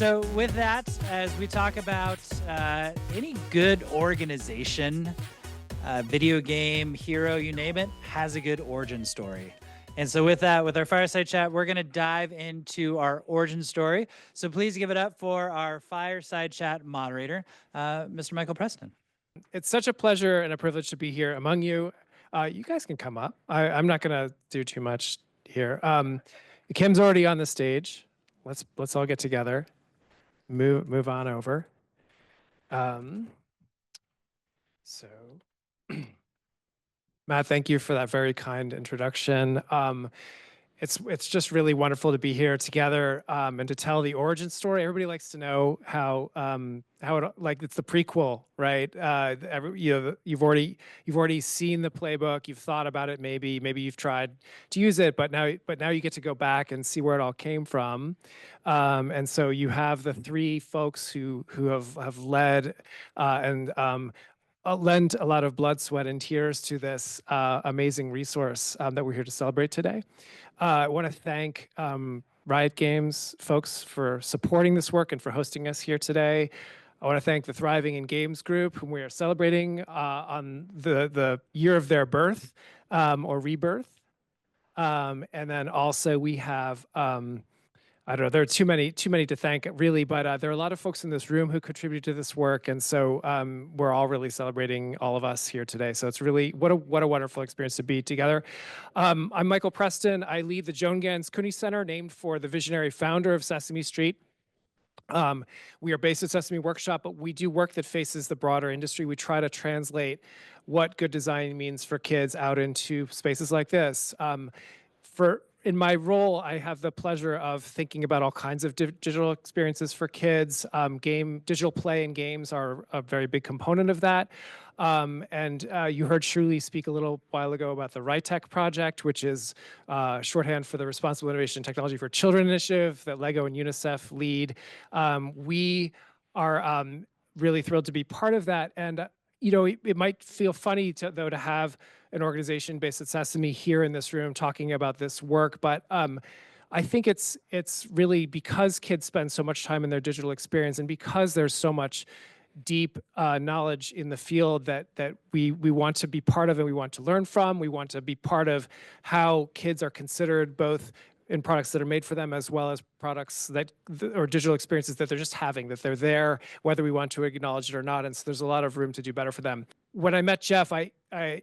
So with that, as we talk about any good organization, video game, hero, you name it, has a good origin story. And so with that, with our fireside chat, we're going to dive into our origin story. So please give it up for our fireside chat moderator, Mr. Michael Preston. It's such a pleasure and a privilege to be here among you. You guys can come up. I'm not going to do too much here. Kim's already on the stage. Let's all get together. Move on over. So, Matt, thank you for that very kind introduction. It's just really wonderful to be here together and to tell the origin story. Everybody likes to know how it, like, it's the prequel, right? You've already seen the playbook, you've thought about it, maybe you've tried to use it, but now you get to go back and see where it all came from. And so you have the three folks who have led and lent a lot of blood, sweat, and tears to this amazing resource that we're here to celebrate today. I want to thank Riot Games folks for supporting this work and for hosting us here today. I want to thank the Thriving in Games group, whom we are celebrating on the year of their birth or rebirth. And then also we have I don't know, there are too many to thank really, but there are a lot of folks in this room who contribute to this work. And so we're all really celebrating all of us here today. So it's really, what a wonderful experience to be together. I'm Michael Preston. I lead the Joan Gans Cooney Center, named for the visionary founder of Sesame Street. We are based at Sesame Workshop, but we do work that faces the broader industry. We try to translate what good design means for kids out into spaces like this. In my role, I have the pleasure of thinking about all kinds of digital experiences for kids. Digital play and games are a very big component of that. And you heard Shirley speak a little while ago about the RITEC project, which is shorthand for the Responsible Innovation and Technology for Children initiative that LEGO and UNICEF lead. We are really thrilled to be part of that. And it might feel funny though to have an organization based at Sesame here in this room talking about this work, but I think it's really because kids spend so much time in their digital experience, and because there's so much deep knowledge in the field that we want to be part of and we want to learn from. We want to be part of how kids are considered, both in products that are made for them, as well as products or digital experiences that they're just having, that they're there, whether we want to acknowledge it or not. And so there's a lot of room to do better for them. When I met Jeff, it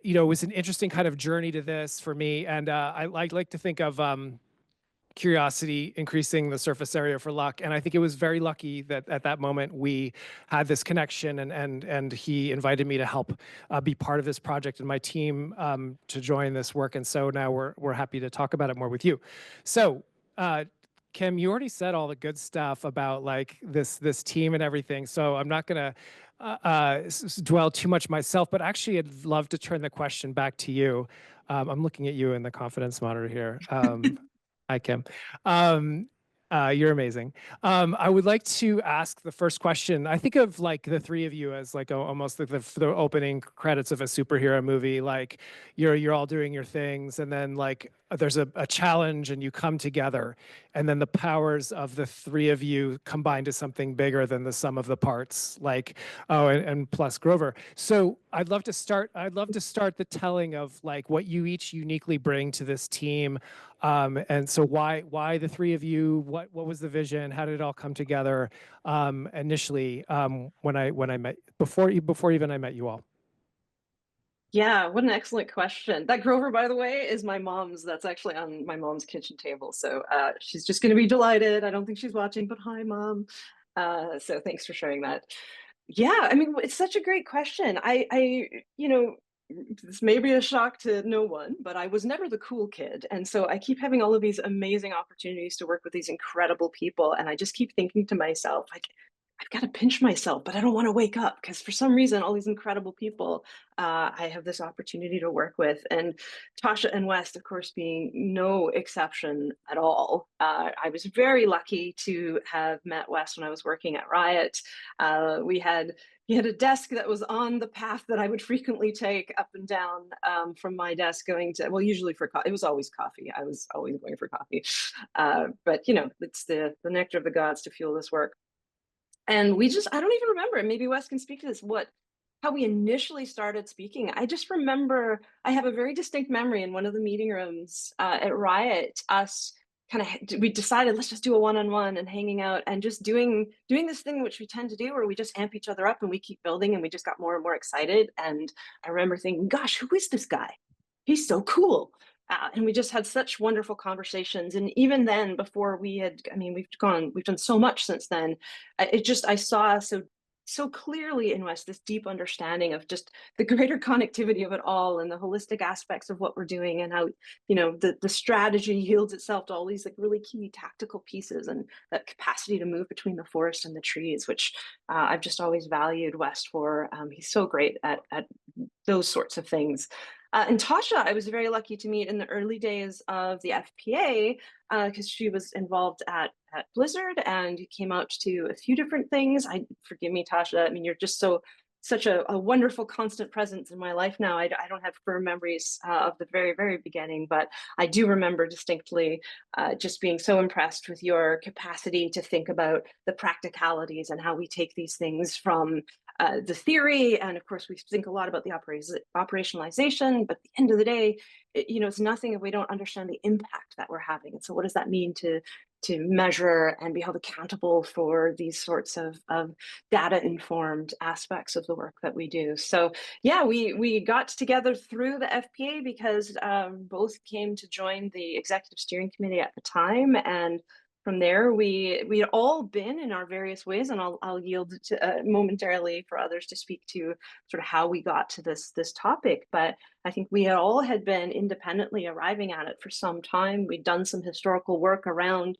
was an interesting kind of journey to this for me. And I like to think of curiosity increasing the surface area for luck. And I think it was very lucky that at that moment we had this connection, and he invited me to help be part of this project and my team to join this work. And so now we're happy to talk about it more with you. So Kim, you already said all the good stuff about like this team and everything. So I'm not going to dwell too much myself, but actually I'd love to turn the question back to you. I'm looking at you in the confidence monitor here. Hi, Kim. You're amazing. I would like to ask the first question. I think of like the three of you as like almost like the opening credits of a superhero movie. Like you're all doing your things, and then like there's a challenge, and you come together, and then the powers of the three of you combine to something bigger than the sum of the parts. Like and plus Grover. So I'd love to start the telling of like what you each uniquely bring to this team. And so why the three of you? What was the vision? How did it all come together initially when I met before even I met you all? Yeah, what an excellent question. That Grover, by the way, is my mom's. That's actually on my mom's kitchen table. So she's just going to be delighted. I don't think she's watching, but hi, Mom. So thanks for sharing that. Yeah, I mean, it's such a great question. This may be a shock to no one, but I was never the cool kid. And so I keep having all of these amazing opportunities to work with these incredible people. And I just keep thinking to myself, like, I've got to pinch myself, but I don't want to wake up because for some reason, all these incredible people I have this opportunity to work with. And Tasha and Weszt, of course, being no exception at all. I was very lucky to have met Weszt when I was working at Riot. He had a desk that was on the path that I would frequently take up and down from my desk going to, well, usually for coffee. It was always coffee. I was always going for coffee. But, it's the nectar of the gods to fuel this work. And we just, I don't even remember, maybe Wes can speak to this, how we initially started speaking. I just remember, I have a very distinct memory in one of the meeting rooms at Riot, us we decided, let's just do a one-on-one and hanging out and just doing this thing which we tend to do, where we just amp each other up and we keep building, and we just got more and more excited. And I remember thinking, gosh, who is this guy? He's so cool. And we just had such wonderful conversations. And even then, before we had, I mean, we've done so much since then. I saw so clearly in Weszt this deep understanding of just the greater connectivity of it all and the holistic aspects of what we're doing, and how, the strategy yields itself to all these like really key tactical pieces, and that capacity to move between the forest and the trees, which I've just always valued Weszt for. He's so great at those sorts of things. And Tasha, I was very lucky to meet in the early days of the FPA, because she was involved at Blizzard and came out to a few different things. Forgive me, Tasha. I mean, you're just such a wonderful constant presence in my life now. I don't have firm memories of the very, very beginning, but I do remember distinctly just being so impressed with your capacity to think about the practicalities and how we take these things from the theory. And of course, we think a lot about the operationalization, but at the end of the day, it's nothing if we don't understand the impact that we're having. And so what does that mean to measure and be held accountable for these sorts of data informed aspects of the work that we do? So yeah, we got together through the FPA because both came to join the executive steering committee at the time. And from there, we had all been in our various ways, and I'll yield to, momentarily for others to speak to sort of how we got to this topic. But I think we all had been independently arriving at it for some time. We'd done some historical work around,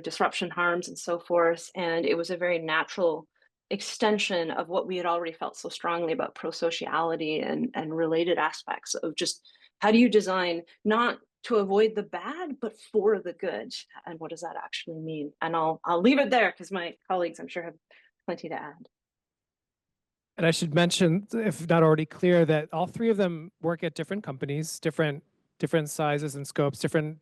disruption harms and so forth, and it was a very natural extension of what we had already felt so strongly about pro-sociality and related aspects of just how do you design not to avoid the bad, but for the good. And what does that actually mean? And I'll leave it there because my colleagues, I'm sure, have plenty to add. And I should mention, if not already clear, that all three of them work at different companies, different sizes and scopes, different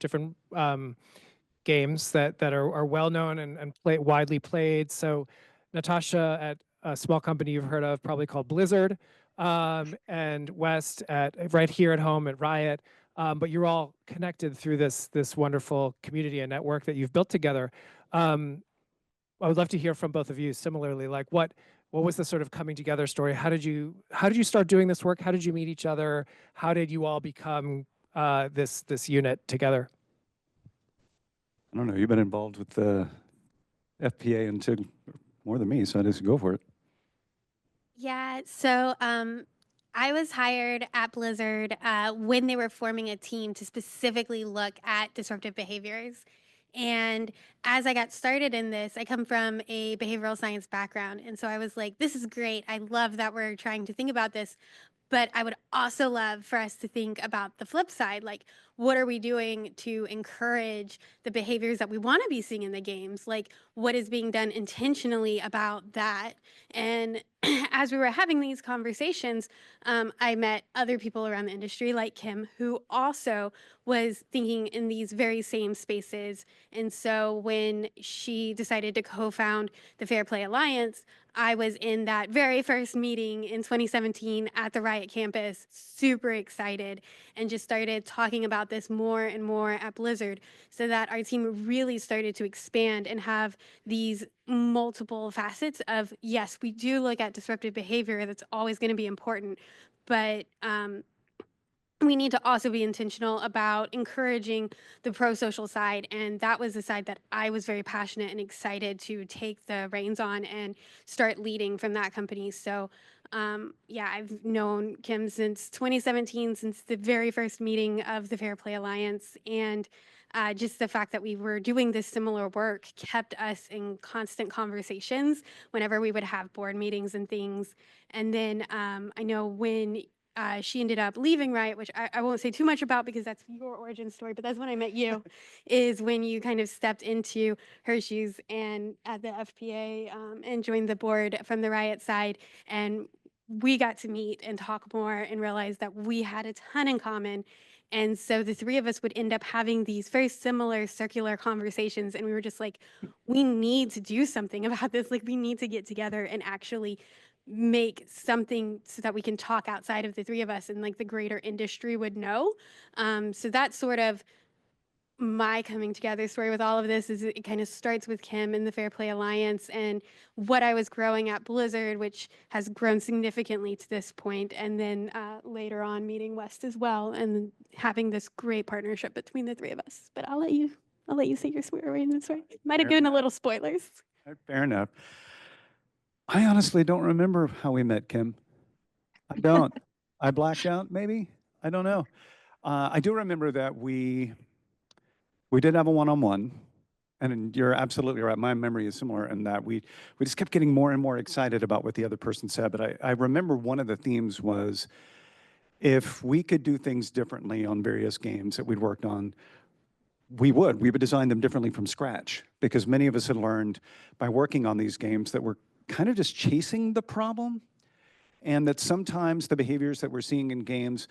games that are well known and widely played. So Natasha at a small company you've heard of, probably called Blizzard, and Weszt right here at home at Riot. But you're all connected through this wonderful community and network that you've built together. I would love to hear from both of you similarly, like what was the sort of coming together story? How did you start doing this work? How did you meet each other? How did you all become this unit together? I don't know. You've been involved with the FPA and TIG more than me, so I just go for it. Yeah, so I was hired at Blizzard when they were forming a team to specifically look at disruptive behaviors. And as I got started in this, I come from a behavioral science background. And so I was like, this is great. I love that we're trying to think about this. But I would also love for us to think about the flip side, like what are we doing to encourage the behaviors that we want to be seeing in the games? Like what is being done intentionally about that? And as we were having these conversations, I met other people around the industry like Kim, who also was thinking in these very same spaces. And so when she decided to co-found the Fair Play Alliance, I was in that very first meeting in 2017 at the Riot campus, super excited, and just started talking about this more and more at Blizzard, so that our team really started to expand and have these multiple facets of, yes, we do look at disruptive behavior, that's always going to be important, but we need to also be intentional about encouraging the pro-social side. And that was the side that I was very passionate and excited to take the reins on and start leading from that company. So yeah, I've known Kim since 2017, since the very first meeting of the Fair Play Alliance. And just the fact that we were doing this similar work kept us in constant conversations whenever we would have board meetings and things. And then I know when she ended up leaving Riot, which I won't say too much about because that's your origin story, but that's when I met you, is when you kind of stepped into her shoes and at the FPA and joined the board from the Riot side. And we got to meet and talk more and realize that we had a ton in common. And so the three of us would end up having these very similar circular conversations. And we were just like, we need to do something about this. Like, we need to get together and actually make something so that we can talk outside of the three of us and like the greater industry would know. So that's sort of my coming together story with all of this. Is it kind of starts with Kim and the Fair Play Alliance and what I was growing at Blizzard, which has grown significantly to this point, and then later on meeting Weszt as well, and having this great partnership between the three of us. But I'll let you say your swear in story. Might have given a little spoilers. Fair enough. I honestly don't remember how we met, Kim. I don't. I blacked out, maybe? I don't know. I do remember that we did have a one-on-one, and you're absolutely right. My memory is similar in that we just kept getting more and more excited about what the other person said. But I remember one of the themes was if we could do things differently on various games that we'd worked on, we would design them differently from scratch, because many of us had learned by working on these games that we're kind of just chasing the problem, and that sometimes the behaviors that we're seeing in games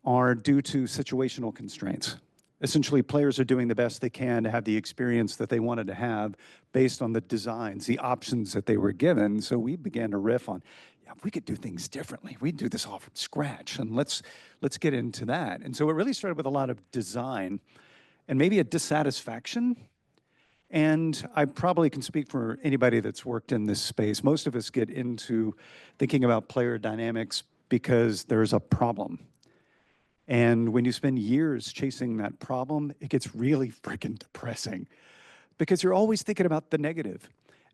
are due to situational constraints. Essentially, players are doing the best they can to have the experience that they wanted to have based on the designs, the options that they were given. So we began to riff on, yeah, we could do things differently. We'd do this all from scratch, and let's get into that. And so it really started with a lot of design and maybe a dissatisfaction. And I probably can speak for anybody that's worked in this space. Most of us get into thinking about player dynamics because there's a problem. And when you spend years chasing that problem, it gets really freaking depressing, because you're always thinking about the negative.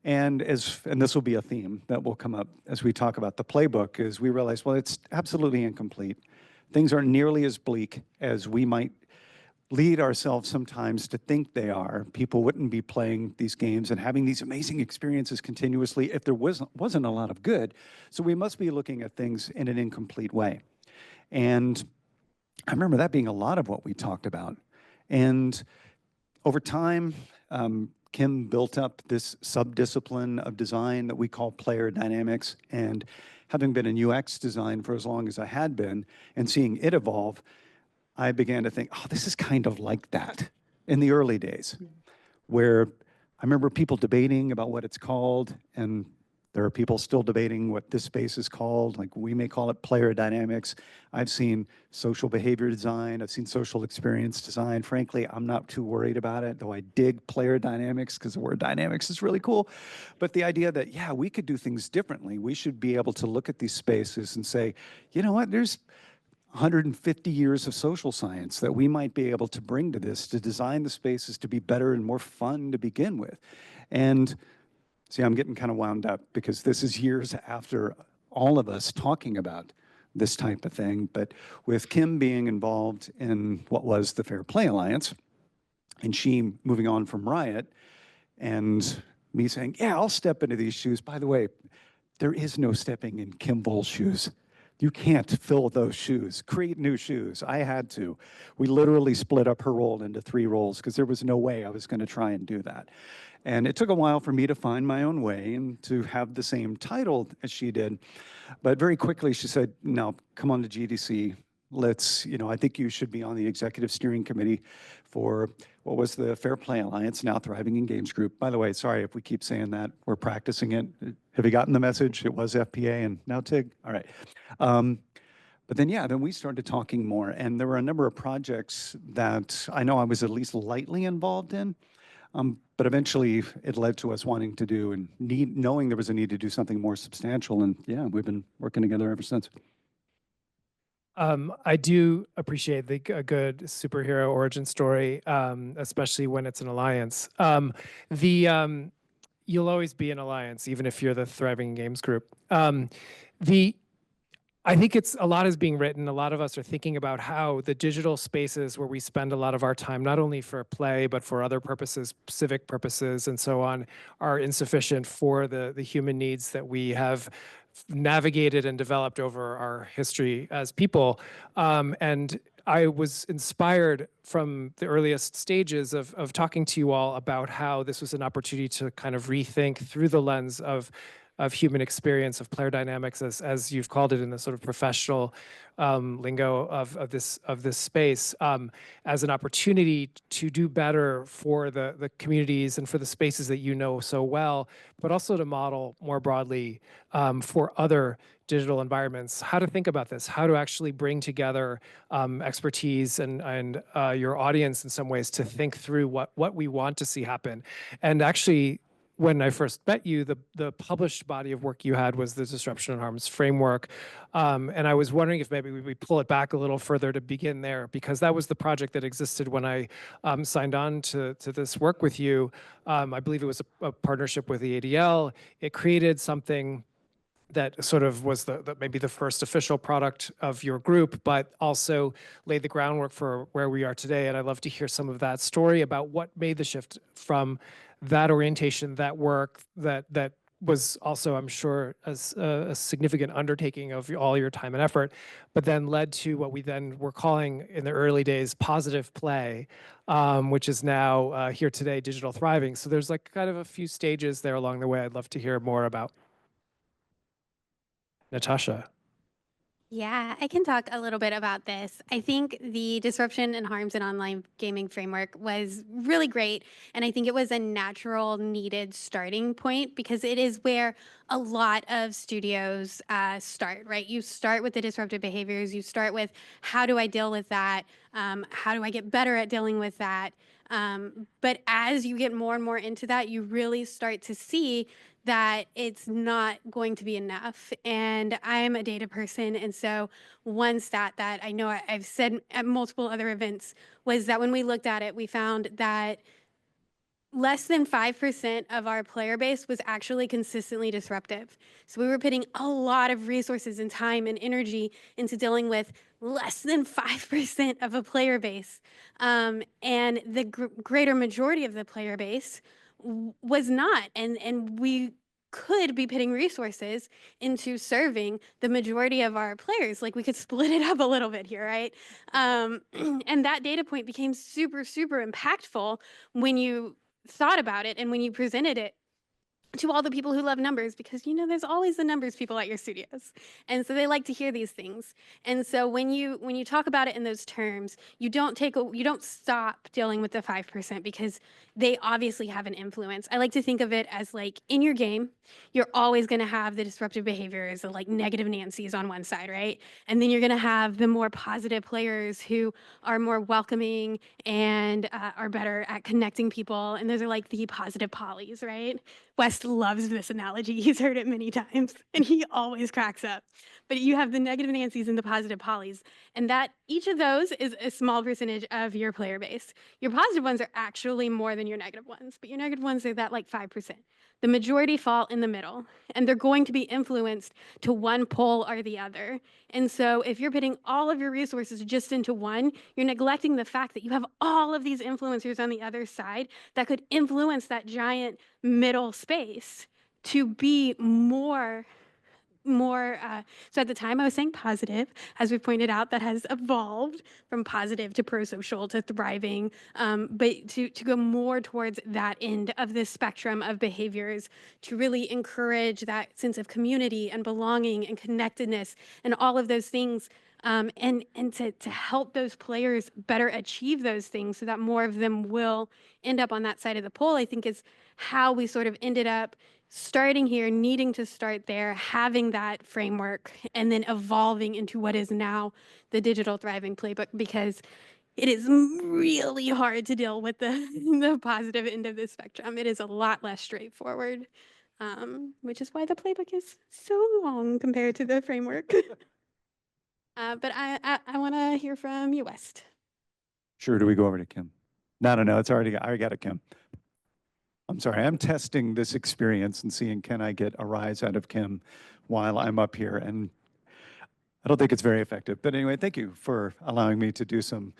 And this will be a theme that will come up as we talk about the playbook, is we realize, well, it's absolutely incomplete. Things aren't nearly as bleak as we might lead ourselves sometimes to think they are. People wouldn't be playing these games and having these amazing experiences continuously if there wasn't a lot of good. So we must be looking at things in an incomplete way. And I remember that being a lot of what we talked about. And over time, Kim built up this subdiscipline of design that we call player dynamics. And having been in UX design for as long as I had been and seeing it evolve, I began to think, oh, this is kind of like that in the early days, where I remember people debating about what it's called, and there are people still debating what this space is called. Like, we may call it player dynamics. I've seen social behavior design. I've seen social experience design. Frankly, I'm not too worried about it, though I dig player dynamics because the word dynamics is really cool. But the idea that, yeah, we could do things differently. We should be able to look at these spaces and say, you know what, there's 150 years of social science that we might be able to bring to this, to design the spaces to be better and more fun to begin with. And see, I'm getting kind of wound up because this is years after all of us talking about this type of thing. But with Kim being involved in what was the Fair Play Alliance, and she moving on from Riot, and me saying, yeah, I'll step into these shoes. By the way, there is no stepping in Kim Voll's shoes. You can't fill those shoes, create new shoes. I had to. We literally split up her role into 3 roles because there was no way I was going to try and do that. And it took a while for me to find my own way and to have the same title as she did. But very quickly she said, no, come on to GDC. Let's, I think you should be on the executive steering committee for what was the Fair Play Alliance, now Thriving in Games Group. By the way, sorry if we keep saying that. We're practicing it. Have you gotten the message? It was FPA and now TIG. All right. But then we started talking more, and there were a number of projects that I know I was at least lightly involved in. But eventually it led to us wanting to do and knowing there was a need to do something more substantial. And yeah, we've been working together ever since. I do appreciate a good superhero origin story, especially when it's an alliance. You'll always be an alliance, even if you're the Thriving Games Group. I think a lot is being written. A lot of us are thinking about how the digital spaces where we spend a lot of our time, not only for play, but for other purposes, civic purposes and so on, are insufficient for the human needs that we have navigated and developed over our history as people. And I was inspired from the earliest stages of talking to you all about how this was an opportunity to kind of rethink through the lens of human experience, of player dynamics, as you've called it in the sort of professional lingo of this space, as an opportunity to do better for the communities and for the spaces that you know so well, but also to model more broadly for other digital environments, how to think about this, how to actually bring together expertise and your audience in some ways to think through what we want to see happen. And actually, when I first met you, the published body of work you had was the Disruption and Harms framework. And I was wondering if maybe we pull it back a little further to begin there, because that was the project that existed when I signed on to this work with you. I believe it was a partnership with the ADL. It created something that sort of was maybe the first official product of your group, but also laid the groundwork for where we are today. And I'd love to hear some of that story about what made the shift from that orientation, that work, that was also, I'm sure, a significant undertaking of all your time and effort, but then led to what we then were calling in the early days positive play, which is now here today, Digital Thriving. So there's like kind of a few stages there along the way I'd love to hear more about. Natasha. Yeah, I can talk a little bit about this. I think the disruption and harms in online gaming framework was really great. And I think it was a natural, needed starting point, because it is where a lot of studios start, right? You start with the disruptive behaviors. You start with, how do I deal with that? How do I get better at dealing with that? But as you get more and more into that, you really start to see that it's not going to be enough. And I'm a data person. And so one stat that I know I've said at multiple other events was that when we looked at it, we found that less than 5% of our player base was actually consistently disruptive. So we were putting a lot of resources and time and energy into dealing with less than 5% of a player base. And the greater majority of the player base was not. And we could be putting resources into serving the majority of our players. Like, we could split it up a little bit here, right? And that data point became super, super impactful when you thought about it and when you presented it to all the people who love numbers, because there's always the numbers people at your studios, and so they like to hear these things. And so when you talk about it in those terms, you don't stop dealing with the 5%, because they obviously have an influence. I like to think of it as, like, in your game, you're always going to have the disruptive behaviors, the like negative Nancy's on one side, right? And then you're going to have the more positive players who are more welcoming and are better at connecting people, and those are like the positive polys, right? Weszt loves this analogy. He's heard it many times, and he always cracks up. But you have the negative Nancy's and the positive polys, and that each of those is a small percentage of your player base. Your positive ones are actually more than your negative ones, but your negative ones are that like 5%. The majority fall in the middle, and they're going to be influenced to one pole or the other. And so if you're putting all of your resources just into one, you're neglecting the fact that you have all of these influencers on the other side that could influence that giant middle space to be more. So at the time I was saying positive, as we pointed out, that has evolved from positive to pro-social to thriving, but to go more towards that end of this spectrum of behaviors, to really encourage that sense of community and belonging and connectedness and all of those things, and to help those players better achieve those things so that more of them will end up on that side of the pole, I think is how we sort of ended up starting here, needing to start there, having that framework, and then evolving into what is now the Digital Thriving Playbook, because it is really hard to deal with the positive end of the spectrum. It is a lot less straightforward, which is why the playbook is so long compared to the framework. But I want to hear from you, Weszt. Sure. Do we go over to Kim? No. It's already. I got it, Kim. I'm sorry. I'm testing this experience and seeing, can I get a rise out of Kim while I'm up here? And I don't think it's very effective. But anyway, thank you for allowing me to do some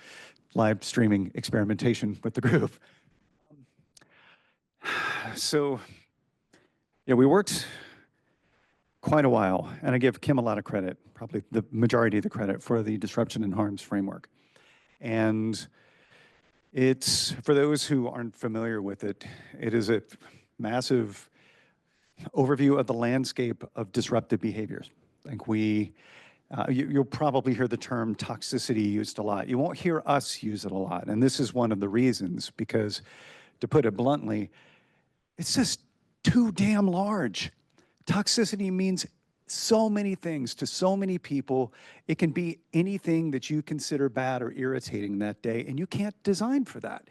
live streaming experimentation with the group. So, yeah, we worked quite a while, and I give Kim a lot of credit, probably the majority of the credit, for the Disruption and Harms framework. And it's, for those who aren't familiar with it, it is a massive overview of the landscape of disruptive behaviors. Like you'll probably hear the term toxicity used a lot. You won't hear us use it a lot. And this is one of the reasons, because to put it bluntly, it's just too damn large. Toxicity means so many things to so many people. It can be anything that you consider bad or irritating that day, and you can't design for that.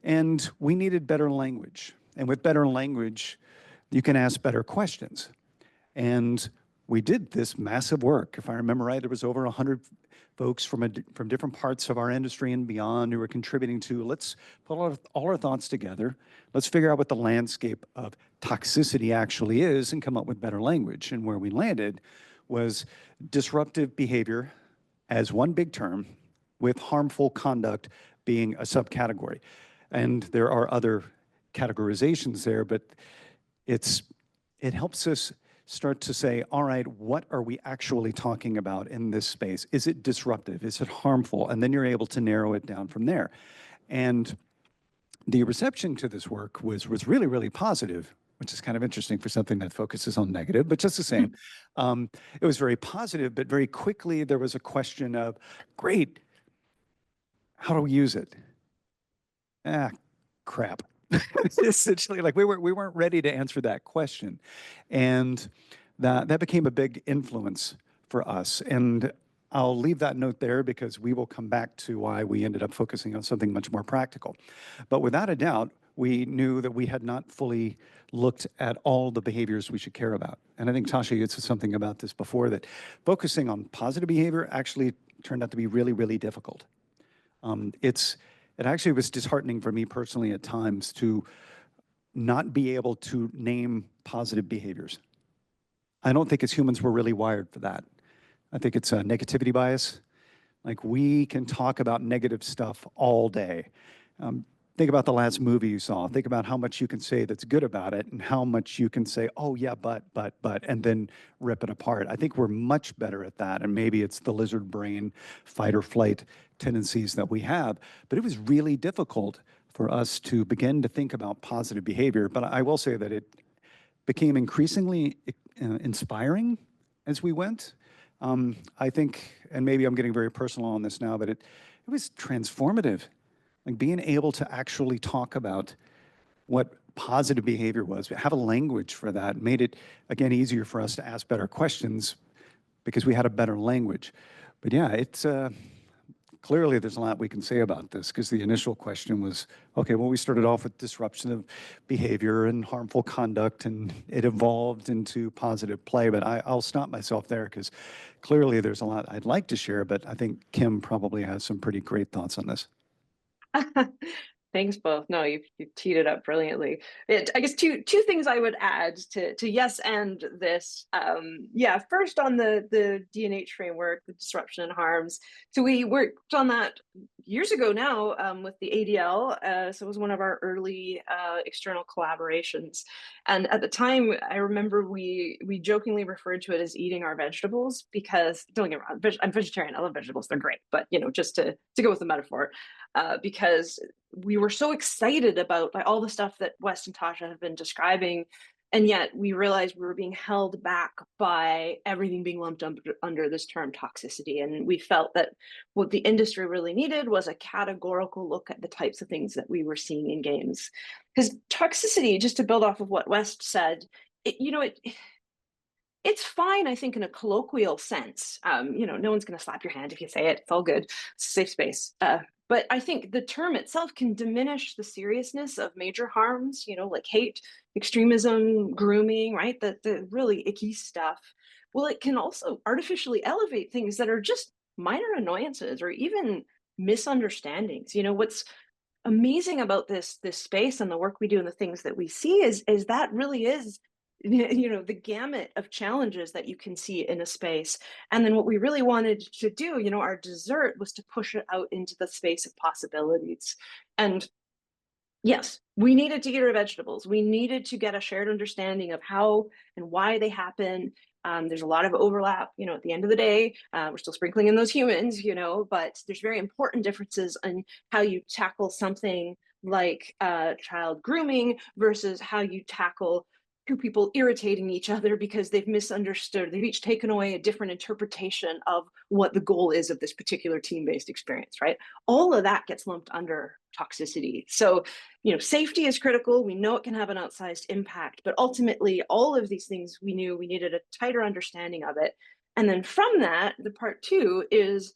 And we needed better language. And with better language, you can ask better questions. And we did this massive work. If I remember right, there was over 100 folks from different parts of our industry and beyond who were contributing to, let's put all our thoughts together. Let's figure out what the landscape of toxicity actually is and come up with better language. And where we landed was disruptive behavior as one big term, with harmful conduct being a subcategory. And there are other categorizations there, but it helps us start to say, all right, what are we actually talking about in this space? Is it disruptive? Is it harmful? And then you're able to narrow it down from there. And the reception to this work was really, really positive, which is kind of interesting for something that focuses on negative, but just the same. It was very positive, but very quickly there was a question of, great, how do we use it? Crap. Essentially, like we weren't ready to answer that question. And that became a big influence for us. And I'll leave that note there because we will come back to why we ended up focusing on something much more practical. But without a doubt, we knew that we had not fully looked at all the behaviors we should care about. And I think, Tasha, you said something about this before, that focusing on positive behavior actually turned out to be really, really difficult. It actually was disheartening for me personally at times to not be able to name positive behaviors. I don't think as humans we're really wired for that. I think it's a negativity bias. Like, we can talk about negative stuff all day. Think about the last movie you saw. Think about how much you can say that's good about it and how much you can say, oh yeah, but, and then rip it apart. I think we're much better at that. And maybe it's the lizard brain, fight or flight tendencies that we have. But it was really difficult for us to begin to think about positive behavior. But I will say that it became increasingly inspiring as we went. I think, and maybe I'm getting very personal on this now, but it was transformative. Like, being able to actually talk about what positive behavior was, have a language for that, made it, again, easier for us to ask better questions because we had a better language. But yeah, it's clearly there's a lot we can say about this, because the initial question was, okay, well, we started off with disruption of behavior and harmful conduct, and it evolved into positive play. But I'll stop myself there because clearly there's a lot I'd like to share, but I think Kim probably has some pretty great thoughts on this. Thanks both. No, you've teed it up brilliantly. I guess two things I would add to yes and this. Yeah, first on the D&H framework, the disruption and harms. So we worked on that years ago now with the ADL. So it was one of our early external collaborations. And at the time, I remember we jokingly referred to it as eating our vegetables, because don't get me wrong, I'm vegetarian. I love vegetables. They're great. But just to go with the metaphor, because we were so excited about all the stuff that Weszt and Tasha have been describing, and yet we realized we were being held back by everything being lumped under this term toxicity. And we felt that what the industry really needed was a categorical look at the types of things that we were seeing in games. Because toxicity, just to build off of what Weszt said, it's fine, I think, in a colloquial sense. No one's going to slap your hand if you say it. It's all good. It's a safe space. But I think the term itself can diminish the seriousness of major harms, like hate, extremism, grooming, right? The really icky stuff. Well, it can also artificially elevate things that are just minor annoyances or even misunderstandings. What's amazing about this space and the work we do and the things that we see is that really is the gamut of challenges that you can see in a space. And then what we really wanted to do, our dessert, was to push it out into the space of possibilities. And yes, we needed to eat our vegetables. We needed to get a shared understanding of how and why they happen. There's a lot of overlap, at the end of the day, we're still sprinkling in those humans, but there's very important differences in how you tackle something like child grooming versus how you tackle two people irritating each other because they've misunderstood, they've each taken away a different interpretation of what the goal is of this particular team-based experience, right? All of that gets lumped under toxicity. So, safety is critical. We know it can have an outsized impact, but ultimately all of these things we knew we needed a tighter understanding of it. And then from that, the part two is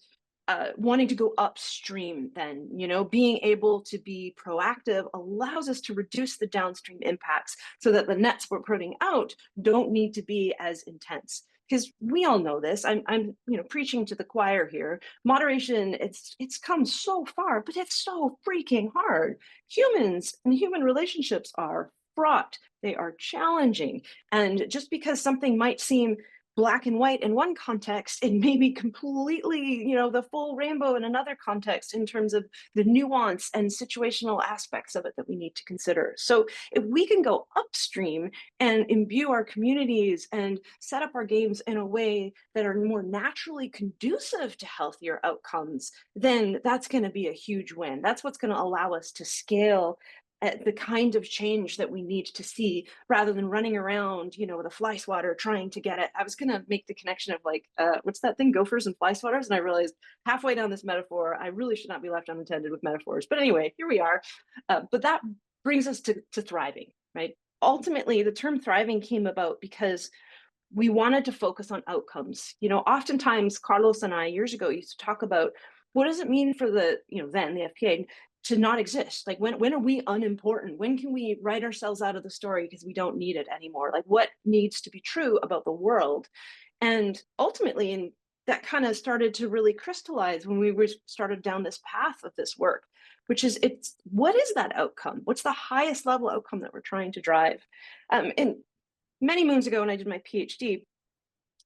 wanting to go upstream then, being able to be proactive allows us to reduce the downstream impacts so that the nets we're putting out don't need to be as intense. Because we all know this. I'm preaching to the choir here. Moderation, it's come so far, but it's so freaking hard. Humans and human relationships are fraught. They are challenging. And just because something might seem black and white in one context, it may be completely, the full rainbow in another context in terms of the nuance and situational aspects of it that we need to consider. So if we can go upstream and imbue our communities and set up our games in a way that are more naturally conducive to healthier outcomes, then that's going to be a huge win. That's what's going to allow us to scale at the kind of change that we need to see rather than running around, with a fly swatter trying to get it. I was going to make the connection of what's that thing, gophers and fly swatters? And I realized halfway down this metaphor, I really should not be left unattended with metaphors. But anyway, here we are. But that brings us to thriving, right? Ultimately, the term thriving came about because we wanted to focus on outcomes. Oftentimes Carlos and I years ago used to talk about what does it mean for the FPA to not exist? Like when are we unimportant? When can we write ourselves out of the story because we don't need it anymore? Like what needs to be true about the world? And ultimately, and that kind of started to really crystallize when we started down this path of this work, which is what is that outcome? What's the highest level outcome that we're trying to drive? And many moons ago when I did my PhD,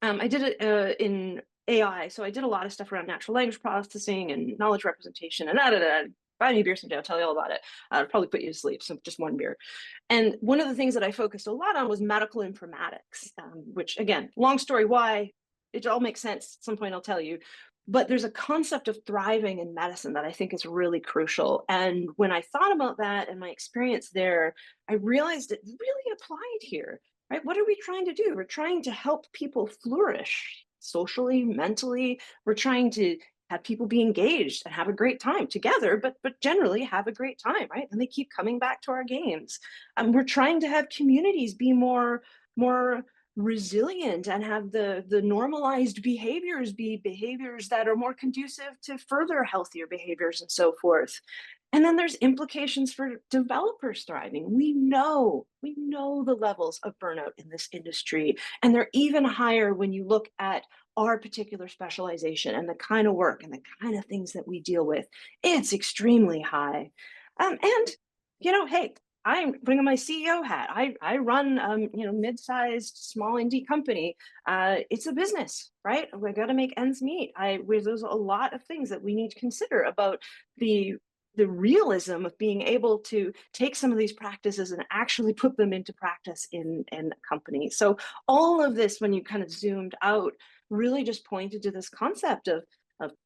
I did it in AI. So I did a lot of stuff around natural language processing and knowledge representation and buy me a beer someday, I'll tell you all about it. I'll probably put you to sleep, so just one beer. And one of the things that I focused a lot on was medical informatics, which again, long story why, it all makes sense. At some point I'll tell you. But there's a concept of thriving in medicine that I think is really crucial. And when I thought about that and my experience there, I realized it really applied here, right? What are we trying to do? We're trying to help people flourish socially, mentally. We're trying to have people be engaged and have a great time together, but generally have a great time, right? And they keep coming back to our games. We're trying to have communities be more resilient and have the normalized behaviors be behaviors that are more conducive to further healthier behaviors and so forth. And then there's implications for developers thriving. We know the levels of burnout in this industry, and they're even higher when you look at our particular specialization and the kind of work and the kind of things that we deal with. It's extremely high. And hey, I'm bringing my CEO hat. I run, mid-sized, small indie company. It's a business, right? We got to make ends meet. There's a lot of things that we need to consider about the realism of being able to take some of these practices and actually put them into practice in a company. So all of this, when you kind of zoomed out, really just pointed to this concept of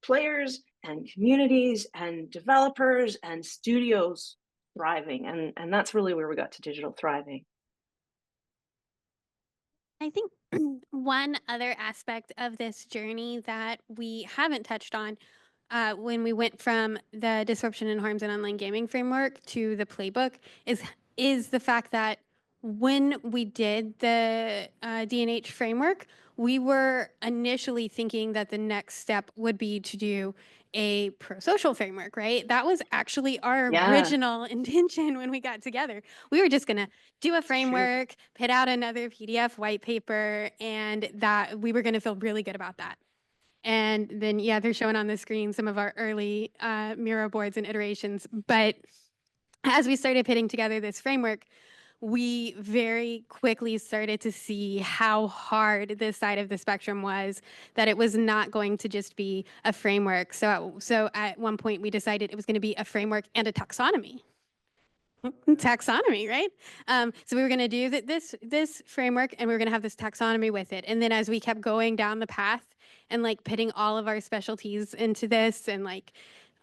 players and communities and developers and studios thriving. And that's really where we got to Digital Thriving. I think one other aspect of this journey that we haven't touched on when we went from the disruption and harms in online gaming framework to the playbook is the fact that when we did the D&H framework, we were initially thinking that the next step would be to do a pro-social framework, right? That was actually our original intention when we got together. We were just going to do a framework, put out another PDF white paper, and that we were going to feel really good about that. And then, they're showing on the screen some of our early Miro boards and iterations. But as we started putting together this framework, we very quickly started to see how hard this side of the spectrum was, that it was not going to just be a framework. So at one point, we decided it was going to be a framework and a taxonomy. Taxonomy, right? So we were going to do this framework, and we were going to have this taxonomy with it. And then as we kept going down the path and putting all of our specialties into this and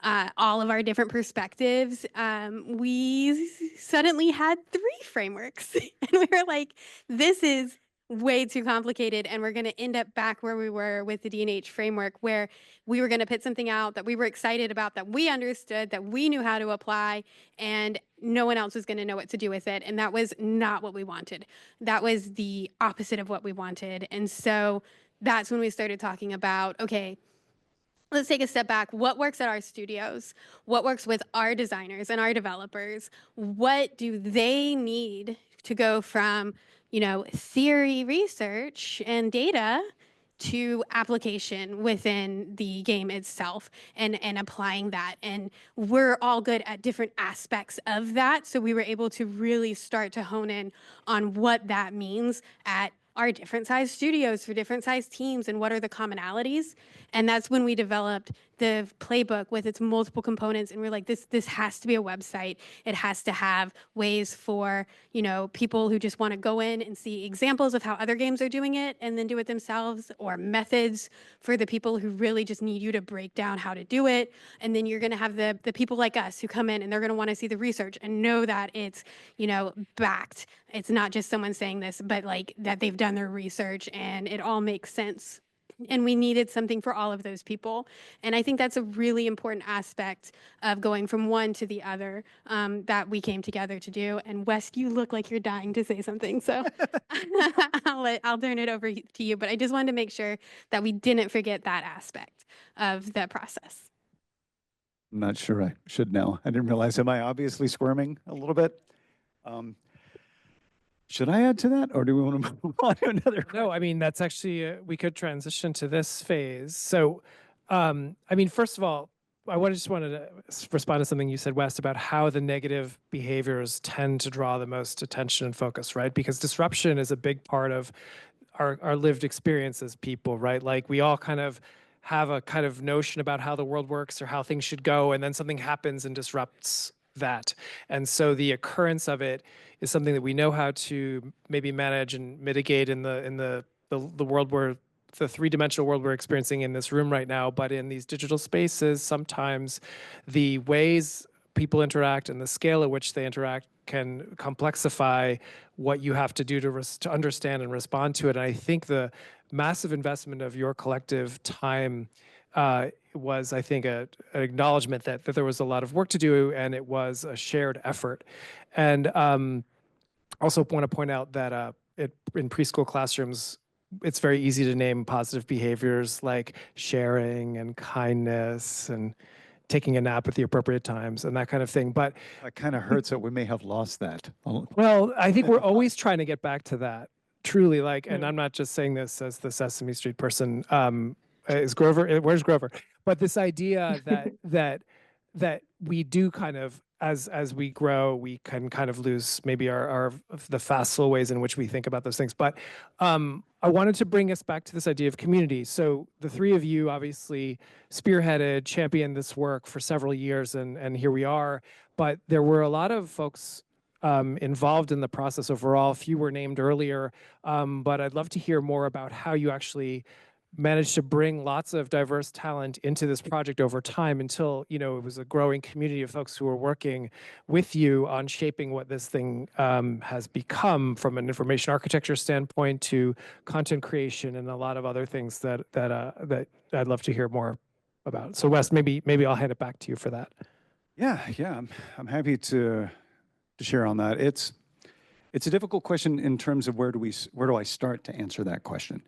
all of our different perspectives, we suddenly had 3 frameworks. And we were like, this is way too complicated. And we're going to end up back where we were with the D&H framework, where we were going to put something out that we were excited about, that we understood, that we knew how to apply, and no one else was going to know what to do with it. And that was not what we wanted. That was the opposite of what we wanted. And so that's when we started talking about, okay, let's take a step back. What works at our studios? What works with our designers and our developers? What do they need to go from, theory research and data to application within the game itself, and applying that? And we're all good at different aspects of that. So we were able to really start to hone in on what that means at our different size studios for different size teams, and what are the commonalities. And that's when we developed the playbook with its multiple components. And we're like, this has to be a website. It has to have ways for, people who just want to go in and see examples of how other games are doing it and then do it themselves, or methods for the people who really just need you to break down how to do it. And then you're going to have the people like us who come in and they're going to want to see the research and know that it's, backed. It's not just someone saying this, but like that they've done their research and it all makes sense. And we needed something for all of those people. And I think that's a really important aspect of going from one to the other, that we came together to do. And Weszt, you look like you're dying to say something. So I'll turn it over to you. But I just wanted to make sure that we didn't forget that aspect of the process. I'm not sure I should know. I didn't realize. Am I obviously squirming a little bit? Should I add to that, or do we want to move on to another question? No, I mean, that's actually, we could transition to this phase. So, first of all, just wanted to respond to something you said, Weszt, about how the negative behaviors tend to draw the most attention and focus, right? Because disruption is a big part of our lived experience as people, right? Like, we all kind of have a kind of notion about how the world works or how things should go, and then something happens and disrupts that. And so the occurrence of it is something that we know how to maybe manage and mitigate in the world where the 3-dimensional world we're experiencing in this room right now. But in these digital spaces, sometimes the ways people interact and the scale at which they interact can complexify what you have to do to understand and respond to it. And I think the massive investment of your collective time was, I think, an acknowledgement that there was a lot of work to do, and it was a shared effort. And also want to point out that in preschool classrooms, it's very easy to name positive behaviors like sharing and kindness and taking a nap at the appropriate times and that kind of thing. But It kind of hurts that we may have lost that. well, I think we're always trying to get back to that. Truly, and I'm not just saying this as the Sesame Street person. Is Grover? Where's Grover? But this idea that we do kind of, as we grow, we can kind of lose maybe the facile ways in which we think about those things. But I wanted to bring us back to this idea of community. So the 3 of you obviously spearheaded, championed this work for several years, and here we are. But there were a lot of folks involved in the process overall. A few were named earlier, but I'd love to hear more about how you actually managed to bring lots of diverse talent into this project over time until, it was a growing community of folks who were working with you on shaping what this thing has become, from an information architecture standpoint to content creation and a lot of other things that I'd love to hear more about. So Weszt, maybe I'll hand it back to you for that. Yeah, I'm happy to share on that. It's a difficult question in terms of where do I start to answer that question.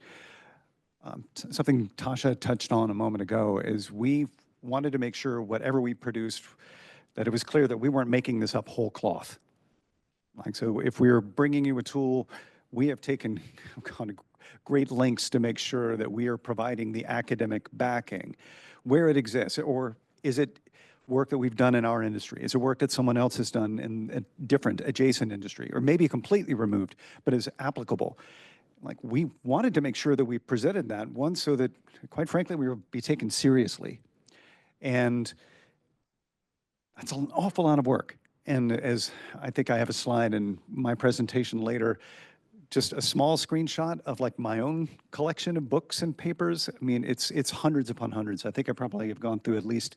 Something Tasha touched on a moment ago is we wanted to make sure whatever we produced, that it was clear that we weren't making this up whole cloth. Like, so if we're bringing you a tool, we have taken kind of great lengths to make sure that we are providing the academic backing where it exists. Or is it work that we've done in our industry? Is it work that someone else has done in a different adjacent industry, or maybe completely removed, but is applicable? Like, we wanted to make sure that we presented that, one, so that, quite frankly, we would be taken seriously. And that's an awful lot of work. And as I think I have a slide in my presentation later, just a small screenshot of like my own collection of books and papers. I mean, it's hundreds upon hundreds. I think I probably have gone through at least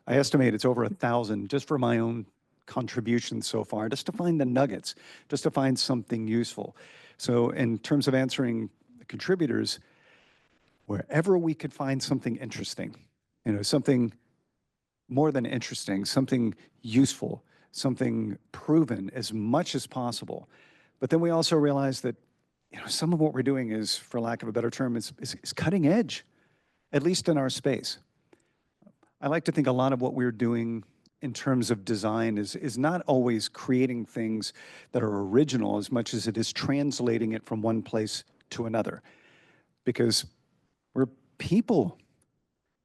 I estimate it's over 1,000 just for my own contributions so far, just to find the nuggets, just to find something useful. So in terms of answering the contributors, wherever we could find something interesting, something more than interesting, something useful, something proven as much as possible. But then we also realize that some of what we're doing is, for lack of a better term, is cutting edge, at least in our space. I like to think a lot of what we're doing in terms of design is not always creating things that are original as much as it is translating it from one place to another. Because we're people.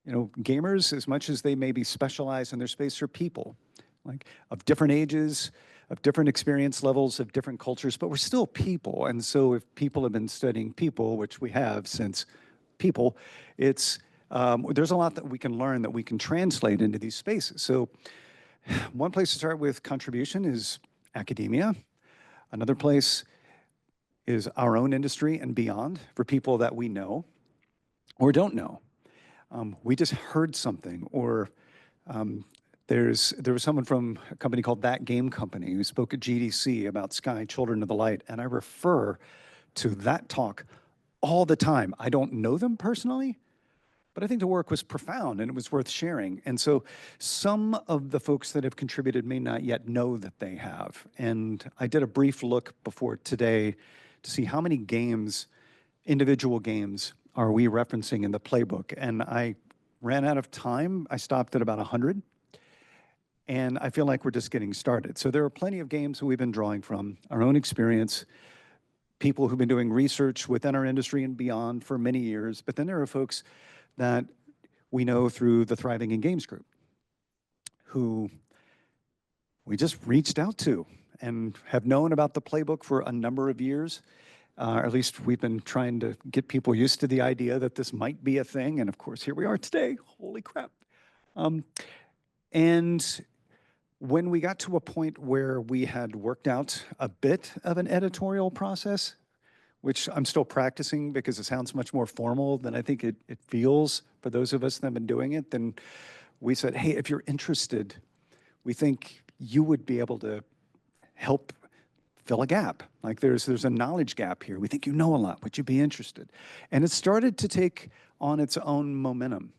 Gamers, as much as they may be specialized in their space, are people, like of different ages, of different experience levels, of different cultures, but we're still people. And so if people have been studying people, which we have since people, there's a lot that we can learn that we can translate into these spaces. So one place to start with contribution is academia. Another place is our own industry and beyond, for people that we know or don't know. We just heard something, or there was someone from a company called That Game Company who spoke at GDC about Sky Children of the Light, and I refer to that talk all the time. I don't know them personally, but I think the work was profound and it was worth sharing. And so some of the folks that have contributed may not yet know that they have. And I did a brief look before today to see how many games, individual games, are we referencing in the playbook. And I ran out of time. I stopped at about 100. And I feel like we're just getting started. So there are plenty of games that we've been drawing from, our own experience, people who've been doing research within our industry and beyond for many years. But then there are folks that we know through the Thriving in Games group who we just reached out to and have known about the playbook for a number of years. Or at least we've been trying to get people used to the idea that this might be a thing. And of course, here we are today. Holy crap. And when we got to a point where we had worked out a bit of an editorial process, which I'm still practicing because it sounds much more formal than I think it feels for those of us that have been doing it, then we said, hey, if you're interested, we think you would be able to help fill a gap. Like there's a knowledge gap here. We think you know a lot. Would you be interested? And it started to take on its own momentum.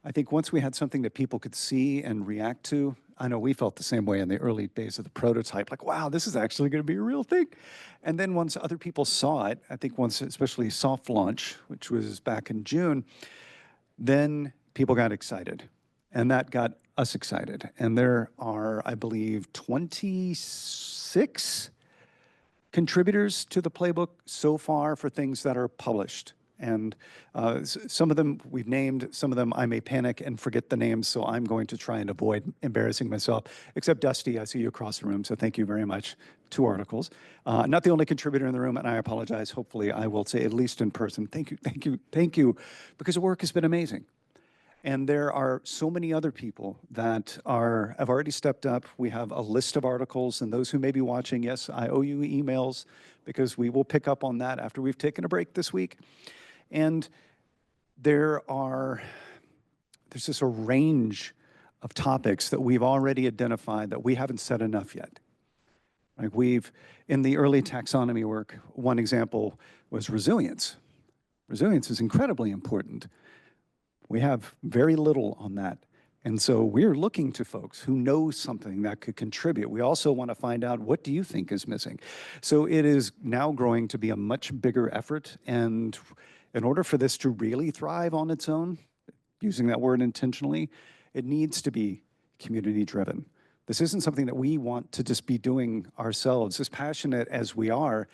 I think once we had something that people could see and react to, I know we felt the same way in the early days of the prototype, like, wow, this is actually going to be a real thing. And then once other people saw it, I think once, especially soft launch, which was back in June, then people got excited. And that got us excited. And there are, I believe, 26 contributors to the playbook so far for things that are published. And some of them we've named, some of them I may panic and forget the names, so I'm going to try and avoid embarrassing myself, except Dusty, I see you across the room, so thank you very much. 2 articles. Not the only contributor in the room, and I apologize. Hopefully I will say, at least in person, thank you, thank you, thank you, because the work has been amazing. And there are so many other people that have already stepped up. We have a list of articles, and those who may be watching, yes, I owe you emails because we will pick up on that after we've taken a break this week. And there's just a range of topics that we've already identified that we haven't said enough yet. Like in the early taxonomy work, one example was resilience. Resilience is incredibly important. We have very little on that. And so we're looking to folks who know something that could contribute. We also want to find out, what do you think is missing? So it is now growing to be a much bigger effort. And in order for this to really thrive on its own, using that word intentionally, it needs to be community driven. This isn't something that we want to just be doing ourselves. As passionate as we are,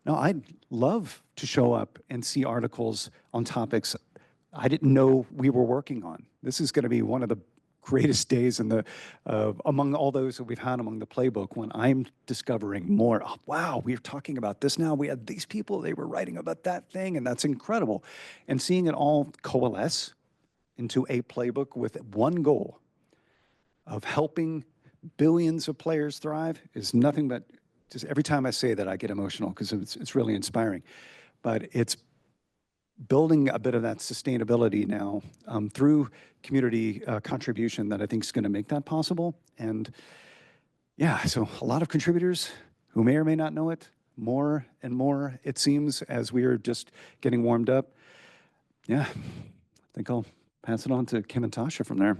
no, I'd love to show up and see articles on topics I didn't know we were working on. This is going to be one of the greatest days among all those that we've had among the playbook, when I'm discovering more. Oh, wow, we're talking about this now. We had these people, they were writing about that thing, and that's incredible. And seeing it all coalesce into a playbook with one goal of helping billions of players thrive is nothing but, just every time I say that, I get emotional because it's really inspiring. But it's building a bit of that sustainability now through community contribution that I think is going to make that possible. And yeah, so a lot of contributors who may or may not know it, more and more, it seems, as we are just getting warmed up. Yeah, I think I'll pass it on to Kim and Tasha from there.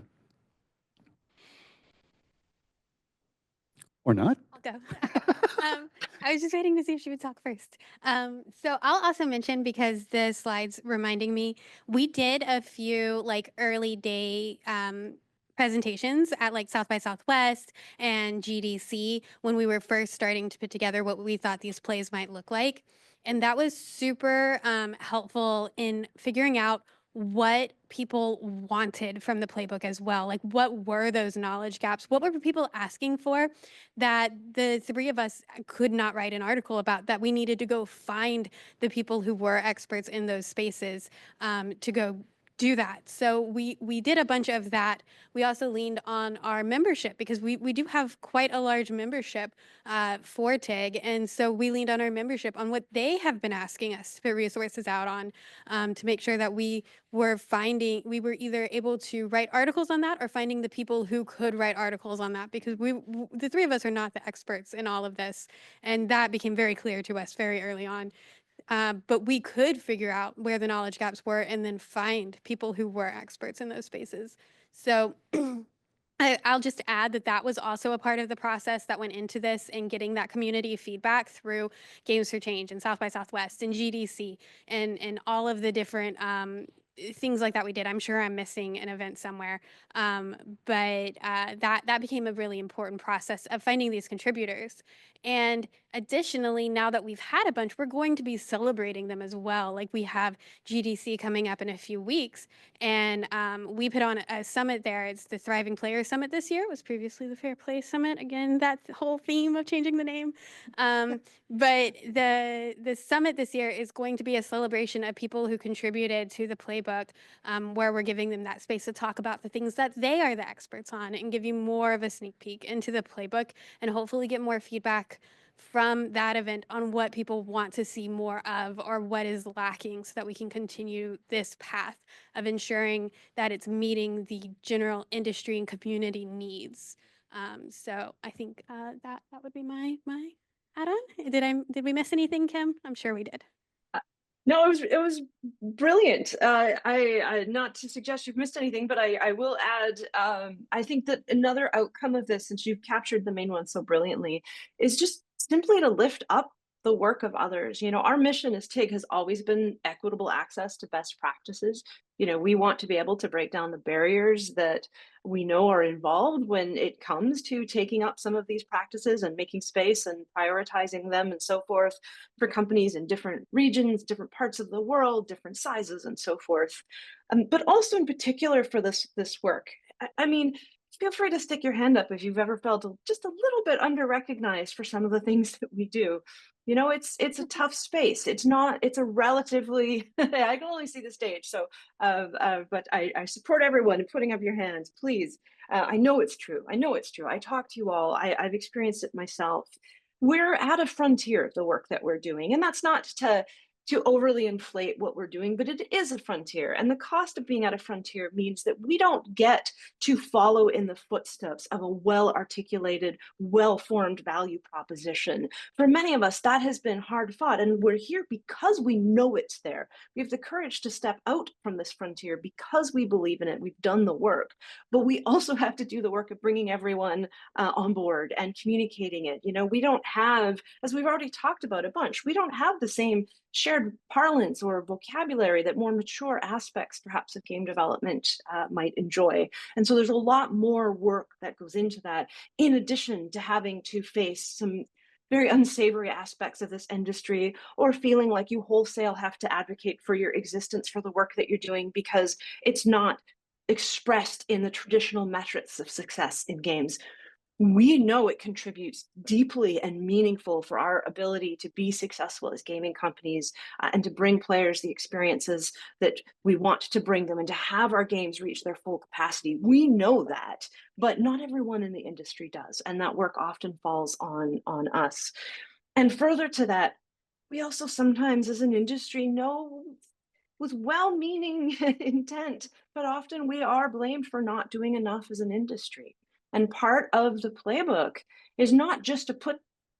Or not? I'll go. I was just waiting to see if she would talk first. So I'll also mention, because the slide's reminding me, we did a few like early day presentations at like South by Southwest and GDC when we were first starting to put together what we thought these plays might look like. And that was super helpful in figuring out what people wanted from the playbook as well. Like, what were those knowledge gaps? What were people asking for that the three of us could not write an article about, that we needed to go find the people who were experts in those spaces to go do that. So we did a bunch of that. We also leaned on our membership, because we do have quite a large membership for TIG. And so we leaned on our membership on what they have been asking us to put resources out on, to make sure that we were either able to write articles on that or finding the people who could write articles on that, because the three of us are not the experts in all of this. And that became very clear to us very early on. But we could figure out where the knowledge gaps were and then find people who were experts in those spaces. So I'll just add that that was also a part of the process that went into this, and getting that community feedback through Games for Change and South by Southwest and GDC and all of the different things like that we did. I'm sure I'm missing an event somewhere, but that became a really important process of finding these contributors. And additionally, now that we've had a bunch, we're going to be celebrating them as well. Like, we have GDC coming up in a few weeks, and we put on a summit there. It's the Thriving Players Summit this year. It was previously the Fair Play Summit. Again, that whole theme of changing the name. But the summit this year is going to be a celebration of people who contributed to the playbook, where we're giving them that space to talk about the things that they are the experts on, and give you more of a sneak peek into the playbook, and hopefully get more feedback from that event on what people want to see more of, or what is lacking, so that we can continue this path of ensuring that it's meeting the general industry and community needs. So I think that would be my add-on. Did we miss anything, Kim? I'm sure we did. No, it was brilliant. I not to suggest you've missed anything, but I will add, I think that another outcome of this, since you've captured the main one so brilliantly, is just simply to lift up the work of others. You know, our mission as TIG has always been equitable access to best practices. You know, we want to be able to break down the barriers that we know are involved when it comes to taking up some of these practices and making space and prioritizing them and so forth for companies in different regions, different parts of the world, different sizes and so forth. But also in particular for this work. I mean, feel free to stick your hand up if you've ever felt just a little bit under-recognized for some of the things that we do. You know, it's a tough space. It's a relatively, I can only see the stage. So, but I support everyone in putting up your hands, please. I know it's true. I know it's true. I talk to you all. I've experienced it myself. We're at a frontier of the work that we're doing. And that's not to overly inflate what we're doing, but it is a frontier. And the cost of being at a frontier means that we don't get to follow in the footsteps of a well-articulated, well-formed value proposition. For many of us, that has been hard fought, and we're here because we know it's there. We have the courage to step out from this frontier because we believe in it. We've done the work, but we also have to do the work of bringing everyone on board and communicating it. You know, we don't have, as we've already talked about a bunch, we don't have the same shared parlance or vocabulary that more mature aspects perhaps of game development might enjoy. And so there's a lot more work that goes into that, in addition to having to face some very unsavory aspects of this industry, or feeling like you wholesale have to advocate for your existence for the work that you're doing because it's not expressed in the traditional metrics of success in games. We know it contributes deeply and meaningful for our ability to be successful as gaming companies and to bring players the experiences that we want to bring them and to have our games reach their full capacity. We know that, but not everyone in the industry does. And that work often falls on us. And further to that, we also sometimes as an industry know with well-meaning intent, but often we are blamed for not doing enough as an industry. And part of the playbook is not just to put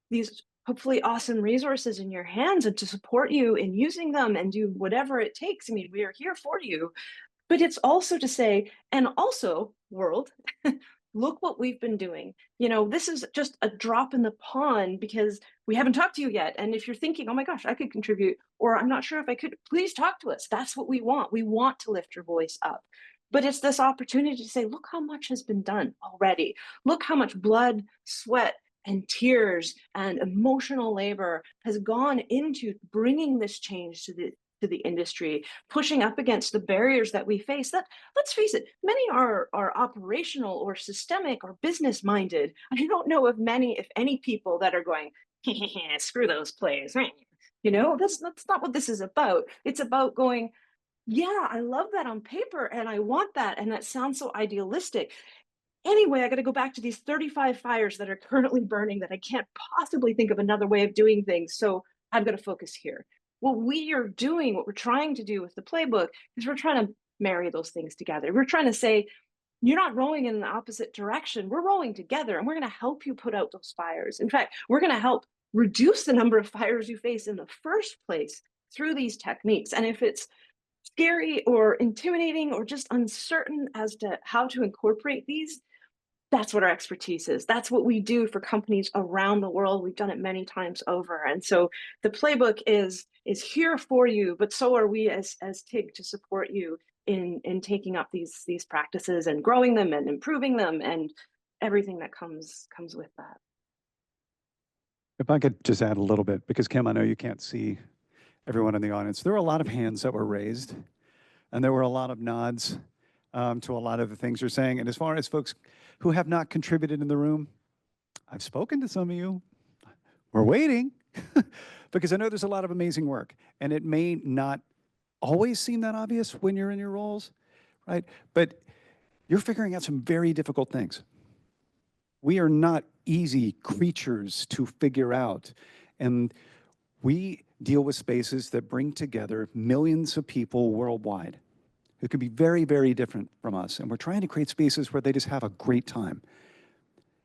these hopefully awesome resources in your hands and to support you in using them and do whatever it takes. I mean, we are here for you, but it's also to say, and also, world, look what we've been doing. You know, this is just a drop in the pond because we haven't talked to you yet. And if you're thinking, oh my gosh, I could contribute, or I'm not sure if I could, please talk to us. That's what we want. We want to lift your voice up. But it's this opportunity to say, look how much has been done already. Look how much blood, sweat, and tears and emotional labor has gone into bringing this change to the industry, pushing up against the barriers that we face. That, let's face it, many are operational or systemic or business minded. I don't know of many, if any, people that are going, screw those plays. You know, that's not what this is about. It's about going, yeah, I love that on paper and I want that. And that sounds so idealistic. Anyway, I got to go back to these 35 fires that are currently burning that I can't possibly think of another way of doing things. So I've got to focus here. What we are doing, what we're trying to do with the playbook is we're trying to marry those things together. We're trying to say, you're not rowing in the opposite direction. We're rowing together and we're going to help you put out those fires. In fact, we're going to help reduce the number of fires you face in the first place through these techniques. And if it's scary or intimidating or just uncertain as to how to incorporate these, that's what our expertise is. That's what we do for companies around the world. We've done it many times over. And so the playbook is here for you, but so are we as TIG to support you in taking up these practices and growing them and improving them and everything that comes with that. If I could just add a little bit, because Kim, I know you can't see everyone in the audience. There were a lot of hands that were raised, and there were a lot of nods to a lot of the things you're saying. And as far as folks who have not contributed in the room, I've spoken to some of you. We're waiting because I know there's a lot of amazing work, and it may not always seem that obvious when you're in your roles, right? But you're figuring out some very difficult things. We are not easy creatures to figure out, and we deal with spaces that bring together millions of people worldwide who can be very, very different from us. And we're trying to create spaces where they just have a great time,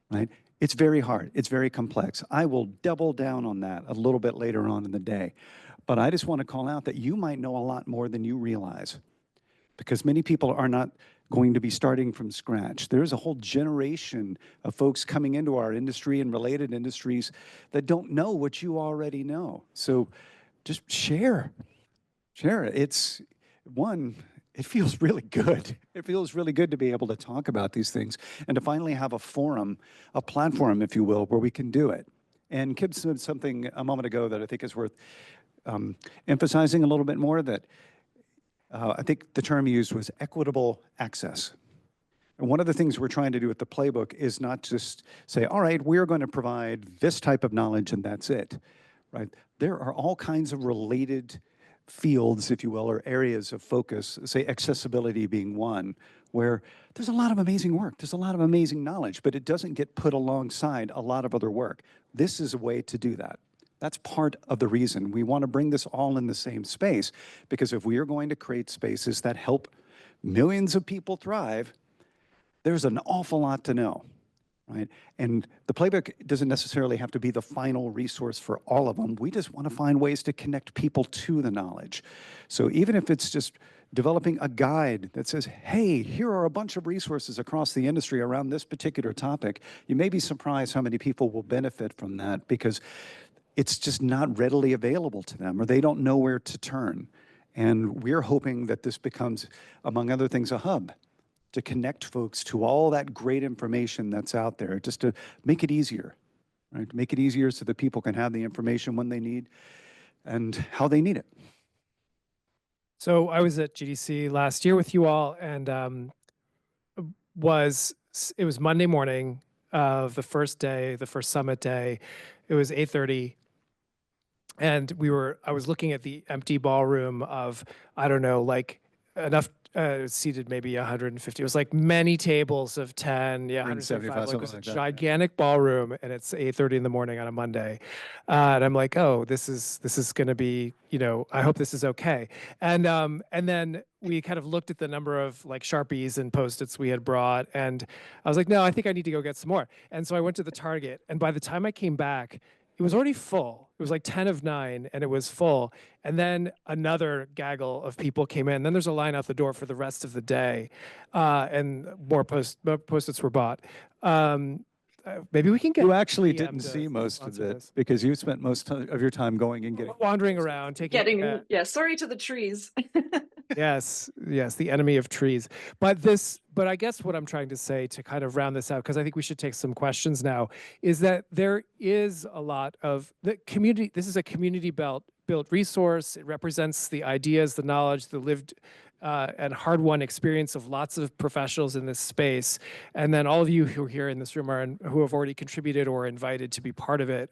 right? It's very hard. It's very complex. I will double down on that a little bit later on in the day. But I just want to call out that you might know a lot more than you realize, because many people are not going to be starting from scratch. There's a whole generation of folks coming into our industry and related industries that don't know what you already know. So just share. It's one, it feels really good. It feels really good to be able to talk about these things and to finally have a forum, a platform, if you will, where we can do it. And Kim said something a moment ago that I think is worth emphasizing a little bit more, that I think the term used was equitable access. And one of the things we're trying to do with the playbook is not just say, all right, we're going to provide this type of knowledge and that's it, right? There are all kinds of related fields, if you will, or areas of focus, say accessibility being one, where there's a lot of amazing work, there's a lot of amazing knowledge, but it doesn't get put alongside a lot of other work. This is a way to do that. That's part of the reason we want to bring this all in the same space, because if we are going to create spaces that help millions of people thrive, there's an awful lot to know. Right? And the playbook doesn't necessarily have to be the final resource for all of them. We just want to find ways to connect people to the knowledge. So even if it's just developing a guide that says, hey, here are a bunch of resources across the industry around this particular topic, you may be surprised how many people will benefit from that, because it's just not readily available to them, or they don't know where to turn. And we're hoping that this becomes, among other things, a hub to connect folks to all that great information that's out there, just to make it easier, right? Make it easier so that people can have the information when they need and how they need it. So I was at GDC last year with you all, and it was Monday morning of the first day, the first summit day. It was 8:30. And I was looking at the empty ballroom of, I don't know, like enough seated maybe 150. It was like many tables of 10, yeah, 175, 175. Like, it something was a like that, yeah. gigantic ballroom, and it's 8:30 in the morning on a Monday. And I'm like, oh, this is going to be, I hope this is okay. And then we kind of looked at the number of like Sharpies and Post-its we had brought, and I was like, no, I think I need to go get some more. And so I went to the Target, and by the time I came back, it was already full. It was like 10 of 9, and it was full. And then another gaggle of people came in. Then there's a line out the door for the rest of the day, and more Post-its were bought. Maybe we can get You actually PM didn't to see most of sponsor it this. because you spent most of your time going and getting Wandering around, taking Yeah, sorry to the trees. Yes, the enemy of trees. But I guess what I'm trying to say to kind of round this out, because I think we should take some questions now, is that there is a lot of the community. This is a community built resource. It represents the ideas, the knowledge, the lived and hard-won experience of lots of professionals in this space. And then all of you who are here in this room who have already contributed or invited to be part of it.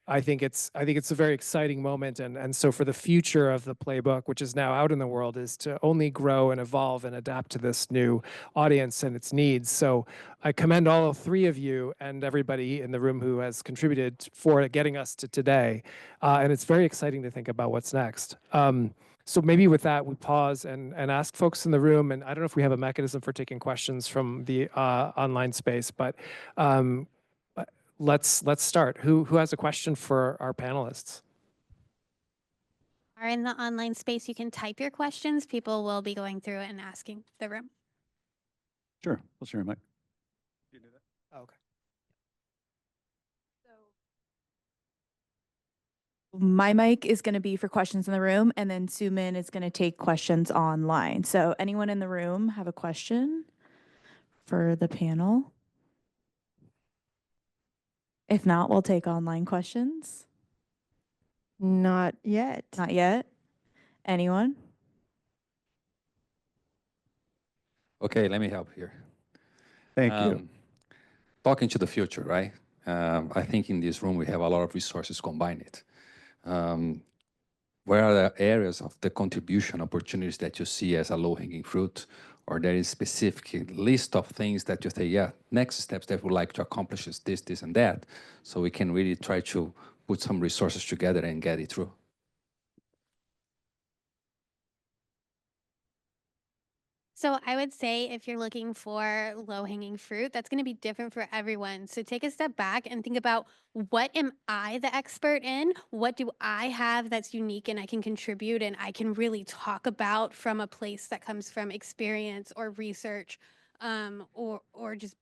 I think it's a very exciting moment, and so for the future of the playbook, which is now out in the world, is to only grow and evolve and adapt to this new audience and its needs. So I commend all 3 of you and everybody in the room who has contributed for getting us to today, and it's very exciting to think about what's next. So maybe with that, we pause and ask folks in the room, and I don't know if we have a mechanism for taking questions from the online space, but let's start. Who has a question for our panelists? Are in the online space, you can type your questions. People will be going through it and asking the room. Sure, we'll share, Mike. You do that? Oh, okay. My mic is going to be for questions in the room, and then Sumin is going to take questions online. So anyone in the room have a question for the panel? If not, we'll take online questions. Not yet. Not yet. Anyone? Okay, let me help here. Thank you. Talking to the future, right? I think in this room we have a lot of resources combined. Where are the areas of the contribution opportunities that you see as a low-hanging fruit, or there is specific list of things that you say, yeah, next steps that we'd like to accomplish is this, this, and that, so we can really try to put some resources together and get it through? So I would say if you're looking for low-hanging fruit, that's going to be different for everyone. So take a step back and think about, what am I the expert in? What do I have that's unique and I can contribute and I can really talk about from a place that comes from experience or research, or just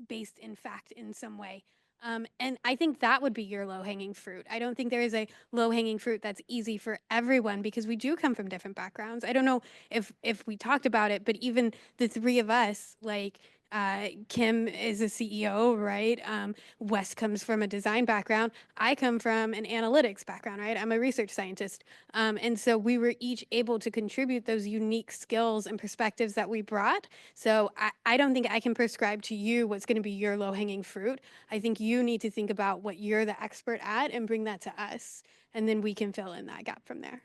based in fact in some way. And I think that would be your low-hanging fruit. I don't think there is a low-hanging fruit that's easy for everyone, because we do come from different backgrounds. I don't know if we talked about it, but even the 3 of us, like Kim is a CEO, right? Weszt comes from a design background. I come from an analytics background, right? I'm a research scientist. And so we were each able to contribute those unique skills and perspectives that we brought. So I don't think I can prescribe to you what's going to be your low-hanging fruit. I think you need to think about what you're the expert at and bring that to us. And then we can fill in that gap from there.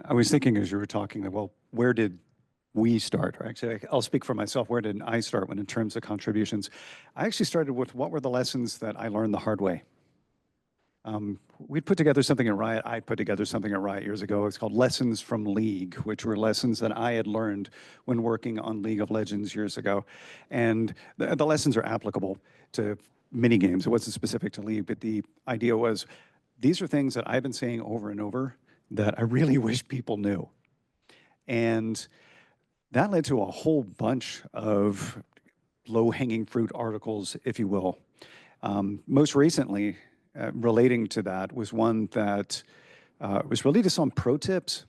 I was thinking as you were talking, well, where did we start? Or actually, I'll speak for myself. Where did I start when in terms of contributions? I actually started with what were the lessons that I learned the hard way. We'd put together something at Riot. I put together something at Riot years ago. It's called Lessons from League, which were lessons that I had learned when working on League of Legends years ago. And the lessons are applicable to many games. It wasn't specific to League, but the idea was, these are things that I've been saying over and over that I really wish people knew. And that led to a whole bunch of low-hanging fruit articles, if you will. Most recently, relating to that, was one that was really just on pro tips.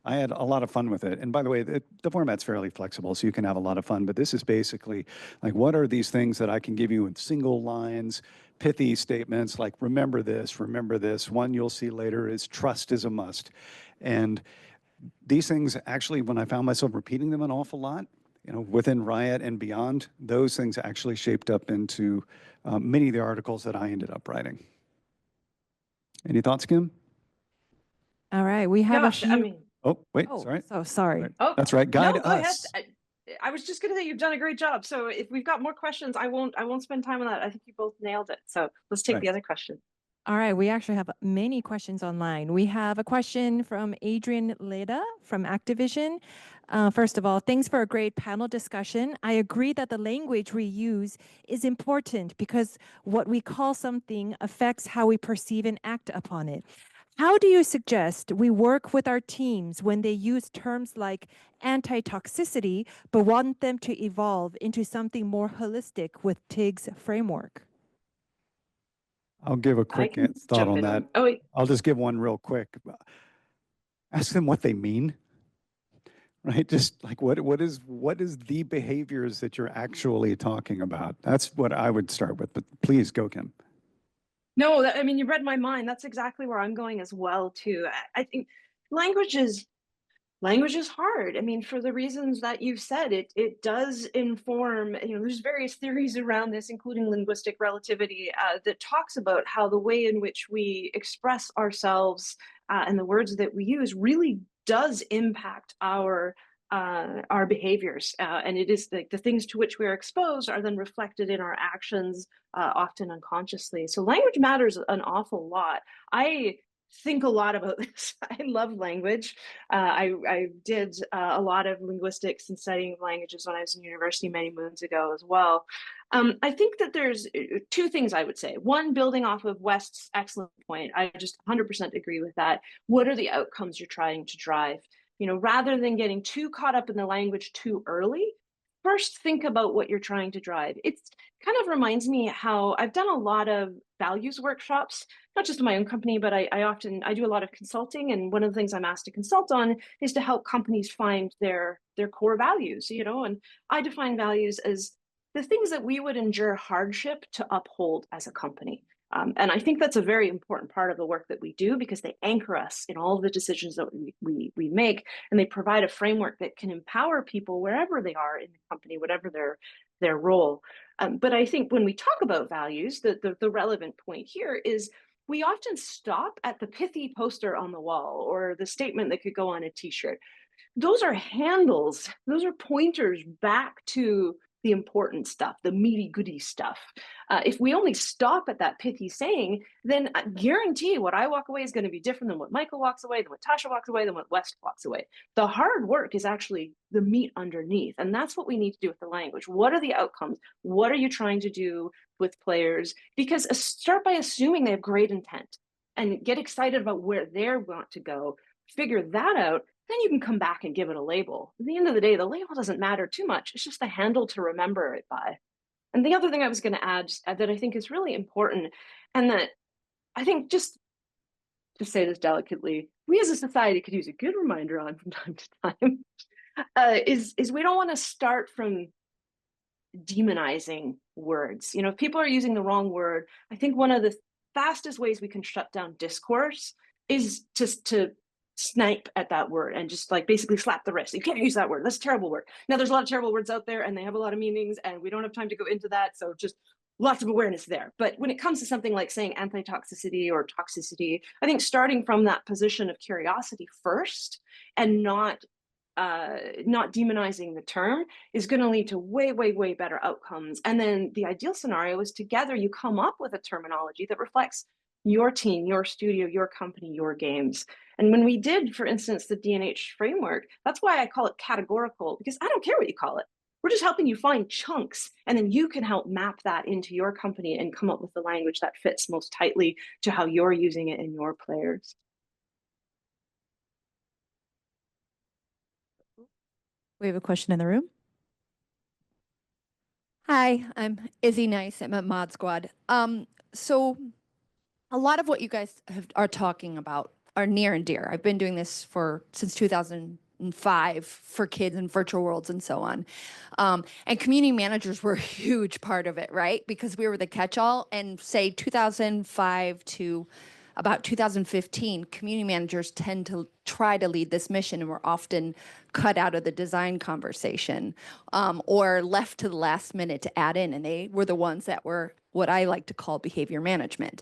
I had a lot of fun with it. And by the way, the format's fairly flexible, so you can have a lot of fun. But this is basically like, what are these things that I can give you in single lines, pithy statements like, remember this, remember this. One you'll see later is trust is a must. And these things actually, when I found myself repeating them an awful lot, within Riot and beyond, those things actually shaped up into many of the articles that I ended up writing. Any thoughts, Kim? All right, we have Gosh, a few. I mean, Oh, wait, Oh, sorry. so sorry. Right. Oh, That's right. Guide no, go ahead. us. I was just going to say you've done a great job. So if we've got more questions, I won't spend time on that. I think you both nailed it. So let's take Right. the other question. All right, we actually have many questions online. We have a question from Adrian Leda from Activision. First of all, thanks for a great panel discussion. I agree that the language we use is important because what we call something affects how we perceive and act upon it. How do you suggest we work with our teams when they use terms like anti-toxicity, but want them to evolve into something more holistic with TIG's framework? I'll give a quick can thought jump on in that. Oh, wait. I'll just give one real quick. Ask them what they mean, right? Just like what is the behaviors that you're actually talking about? That's what I would start with, but please go, Kim. No, I mean, you read my mind. That's exactly where I'm going as well, too. I think language is hard. I mean, for the reasons that you've said, it does inform, there's various theories around this, including linguistic relativity, that talks about how the way in which we express ourselves and the words that we use really does impact our behaviors. And it is like the things to which we're exposed are then reflected in our actions, often unconsciously. So language matters an awful lot. I think a lot about this. I love language. I did a lot of linguistics and studying of languages when I was in university many moons ago as well. I think that there's two things I would say. One, building off of West's excellent point, I just 100% agree with that. What are the outcomes you're trying to drive? Rather than getting too caught up in the language too early, first think about what you're trying to drive. It kind of reminds me how I've done a lot of values workshops, not just in my own company, but I do a lot of consulting. And one of the things I'm asked to consult on is to help companies find their core values, and I define values as the things that we would endure hardship to uphold as a company. And I think that's a very important part of the work that we do because they anchor us in all of the decisions that we make, and they provide a framework that can empower people wherever they are in the company, whatever their role. But I think when we talk about values, the relevant point here is we often stop at the pithy poster on the wall or the statement that could go on a t-shirt. Those are handles, those are pointers back to the important stuff, the meaty goody stuff. If we only stop at that pithy saying, then I guarantee what I walk away is going to be different than what Michael walks away, than what Tasha walks away, than what Weszt walks away. The hard work is actually the meat underneath. And that's what we need to do with the language. What are the outcomes? What are you trying to do with players? Because start by assuming they have great intent and get excited about where they want to go, figure that out. Then you can come back and give it a label. At the end of the day, the label doesn't matter too much. It's just the handle to remember it by. And the other thing I was going to add that I think is really important, and that I think just to say this delicately, we as a society could use a good reminder on from time to time, is we don't want to start from demonizing words. If people are using the wrong word, I think one of the fastest ways we can shut down discourse is just to snipe at that word and just like basically slap the wrist. You can't use that word. That's a terrible word. Now there's a lot of terrible words out there and they have a lot of meanings and we don't have time to go into that. So just lots of awareness there. But when it comes to something like saying anti-toxicity or toxicity, I think starting from that position of curiosity first and not demonizing the term is going to lead to way better outcomes. And then the ideal scenario is together you come up with a terminology that reflects your team, your studio, your company, your games. And when we did, for instance, the D&H framework, that's why I call it categorical, because I don't care what you call it. We're just helping you find chunks, and then you can help map that into your company and come up with the language that fits most tightly to how you're using it in your players. We have a question in the room. Hi, I'm Izzy Nice. I'm at Mod Squad. So a lot of what you guys are talking about are near and dear. I've been doing this since 2005 for kids in virtual worlds and so on. And community managers were a huge part of it, right? Because we were the catch-all. And say 2005 to about 2015, community managers tend to try to lead this mission and were often cut out of the design conversation or left to the last minute to add in. And they were the ones that were what I like to call behavior management.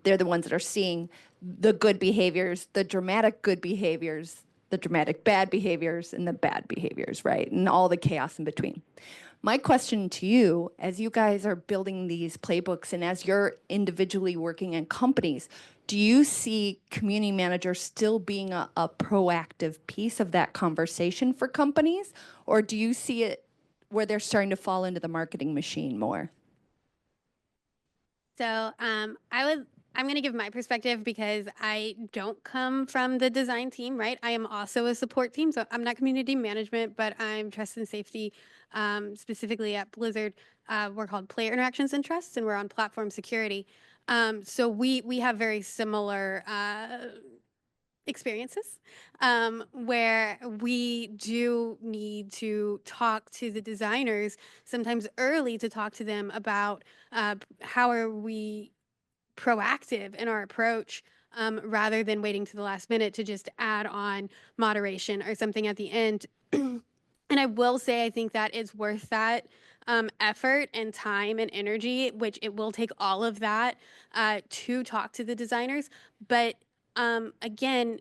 They're the ones that are seeing the good behaviors, the dramatic good behaviors, the dramatic bad behaviors and the bad behaviors, right? And all the chaos in between. My question to you, as you guys are building these playbooks and as you're individually working in companies, do you see community managers still being a proactive piece of that conversation for companies? Or do you see it where they're starting to fall into the marketing machine more? So I'm going to give my perspective because I don't come from the design team, right? I am also a support team. So I'm not community management, but I'm trust and safety, specifically at Blizzard. We're called Player Interactions and Trust, and we're on platform security. So we have very similar experiences where we do need to talk to the designers sometimes early to talk to them about how are we proactive in our approach rather than waiting to the last minute to just add on moderation or something at the end. And I will say, I think that is worth that effort and time and energy, which it will take all of that to talk to the designers. But again,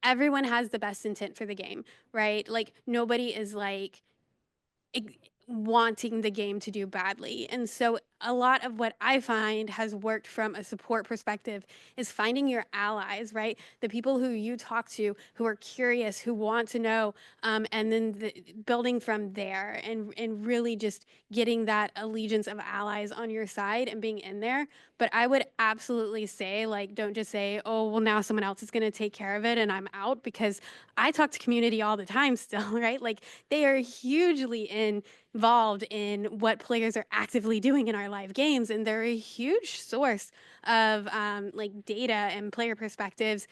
everyone has the best intent for the game, right? Like nobody is like wanting the game to do badly. And so a lot of what I find has worked from a support perspective is finding your allies, right? The people who you talk to, who are curious, who want to know, and then building from there and really just getting that allegiance of allies on your side and being in there. But I would absolutely say, like, don't just say, oh, well, now someone else is going to take care of it and I'm out, because I talk to community all the time still, right? Like they are hugely involved in what players are actively doing in our live games, and they're a huge source of like data and player perspectives.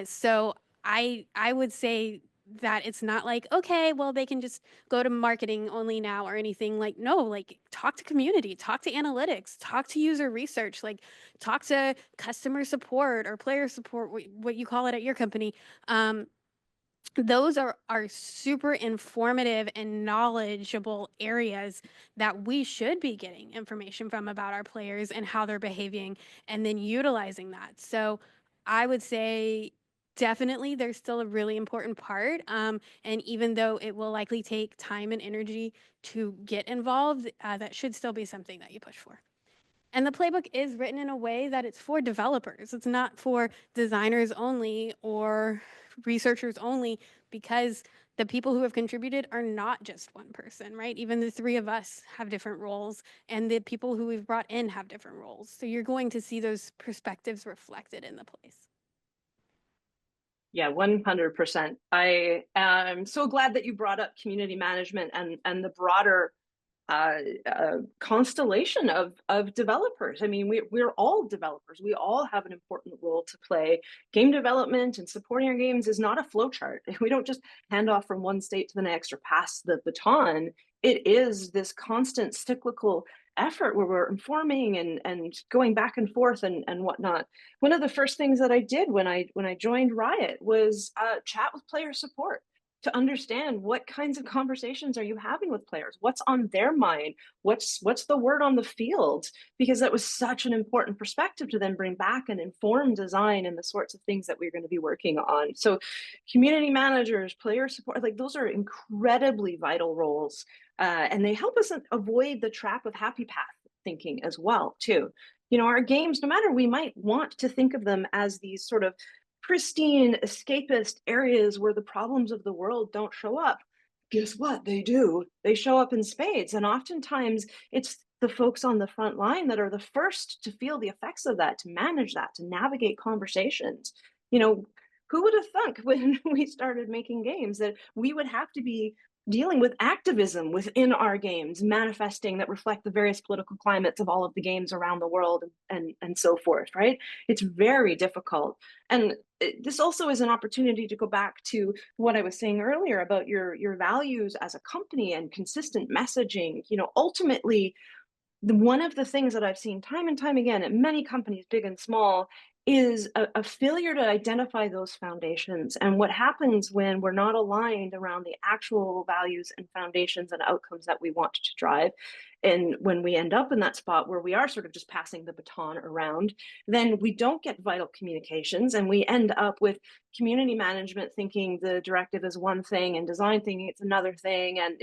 So I would say that it's not like, okay, well, they can just go to marketing only now or anything. Like, no, like talk to community, talk to analytics, talk to user research, like talk to customer support or player support, what you call it at your company. Those are super informative and knowledgeable areas that we should be getting information from about our players and how they're behaving, and then utilizing that. So I would say definitely there's still a really important part. And even though it will likely take time and energy to get involved, that should still be something that you push for. And the playbook is written in a way that it's for developers. It's not for designers only or researchers only, because the people who have contributed are not just one person, right? Even the three of us have different roles, and the people who we've brought in have different roles. So you're going to see those perspectives reflected in the place. Yeah, 100%. I am so glad that you brought up community management and the broader constellation of developers. I mean, we're all developers. We all have an important role to play. Game development and supporting our games is not a flowchart. We don't just hand off from one state to the next or pass the baton. It is this constant cyclical effort where we're informing and going back and forth and whatnot. One of the first things that I did when I joined Riot was chat with player support to understand what kinds of conversations are you having with players, what's on their mind, what's the word on the field, because that was such an important perspective to then bring back and inform design and the sorts of things that we're going to be working on. So community managers, player support, like those are incredibly vital roles, and they help us avoid the trap of happy path thinking as well too. You know, our games, no matter, we might want to think of them as these sort of pristine escapist areas where the problems of the world don't show up. Guess what? They do. They show up in spades. And oftentimes it's the folks on the front line that are the first to feel the effects of that, to manage that, to navigate conversations. You know, who would have thunk when we started making games that we would have to be dealing with activism within our games, manifesting that reflect the various political climates of all of the games around the world and so forth, right? It's very difficult. And this also is an opportunity to go back to what I was saying earlier about your values as a company and consistent messaging. You know, ultimately, one of the things that I've seen time and time again at many companies, big and small, is a failure to identify those foundations. And what happens when we're not aligned around the actual values and foundations and outcomes that we want to drive, and when we end up in that spot where we are sort of just passing the baton around, then we don't get vital communications, and we end up with community management thinking the directive is one thing and design thinking it's another thing, and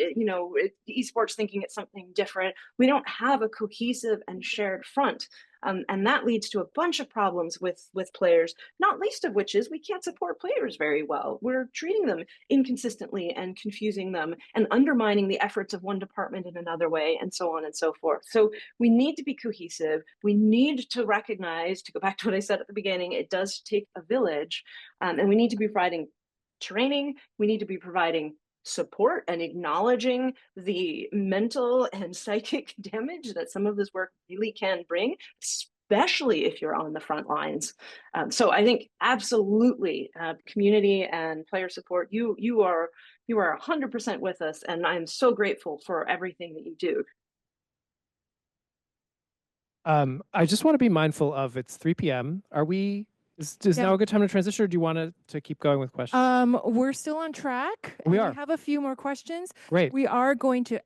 esports thinking it's something different. We don't have a cohesive and shared front. And that leads to a bunch of problems with players, not least of which is we can't support players very well. We're treating them inconsistently and confusing them and undermining the efforts of one department in another way, and so on and so forth. So we need to be cohesive. We need to recognize, to go back to what I said at the beginning, it does take a village, and we need to be providing training. We need to be providing support and acknowledging the mental and psychic damage that some of this work really can bring, especially if you're on the front lines. So I think absolutely community and player support, you are 100% with us, and I'm so grateful for everything that you do. I just want to be mindful of it's 3 p.m. Is now a good time to transition, or do you want to keep going with questions? We're still on track. We and are. We have a few more questions. Great. We are going to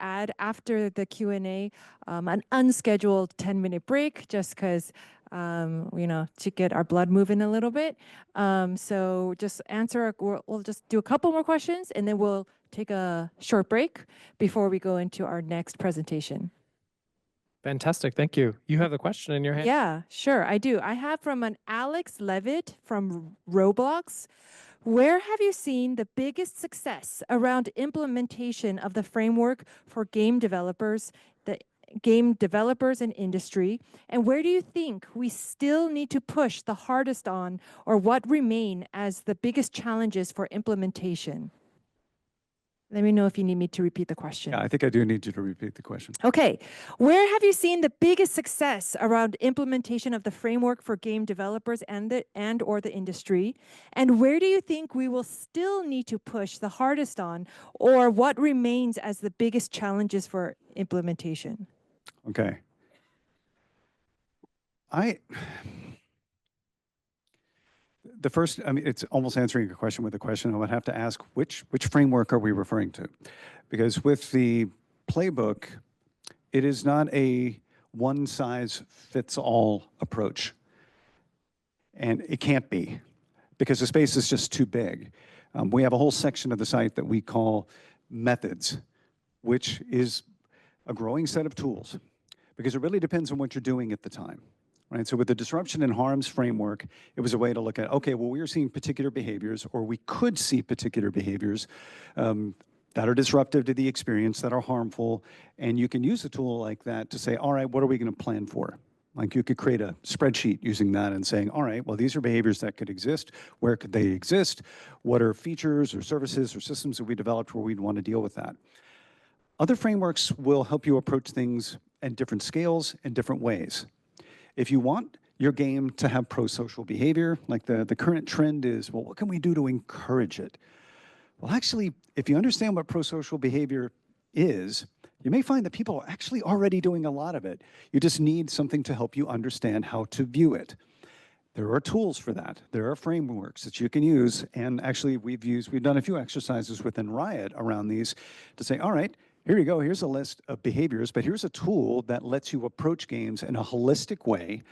add after the Q&A an unscheduled 10-minute break, just because to get our blood moving a little bit. So just we'll just do a couple more questions, and then we'll take a short break before we go into our next presentation. Fantastic. Thank you. You have the question in your hand? Yeah, sure. I do. I have from an Alex Levitt from Roblox. Where have you seen the biggest success around implementation of the framework for game developers and industry? And where do you think we still need to push the hardest on, or what remain as the biggest challenges for implementation? Let me know if you need me to repeat the question. Yeah, I think I do need you to repeat the question. Okay. Where have you seen the biggest success around implementation of the framework for game developers or the industry? And where do you think we will still need to push the hardest on, or what remains as the biggest challenges for implementation? Okay. The first, it's almost answering a question with a question. I would have to ask, which framework are we referring to? Because with the playbook, it is not a one-size-fits-all approach. And it can't be, because the space is just too big. We have a whole section of the site that we call methods, which is a growing set of tools, because it really depends on what you're doing at the time. Right? So with the disruption and harms framework, it was a way to look at, okay, well, we are seeing particular behaviors, or we could see particular behaviors that are disruptive to the experience, that are harmful, and you can use a tool like that to say, all right, what are we going to plan for? Like you could create a spreadsheet using that and saying, all right, well, these are behaviors that could exist. Where could they exist? What are features or services or systems that we developed where we'd want to deal with that? Other frameworks will help you approach things at different scales and different ways. If you want your game to have pro-social behavior, like the current trend is, well, what can we do to encourage it? Well, actually, if you understand what pro-social behavior is, you may find that people are actually already doing a lot of it. You just need something to help you understand how to view it. There are tools for that. There are frameworks that you can use. And actually, we've done a few exercises within Riot around these to say, all right, here you go, here's a list of behaviors, but here's a tool that lets you approach games in a holistic way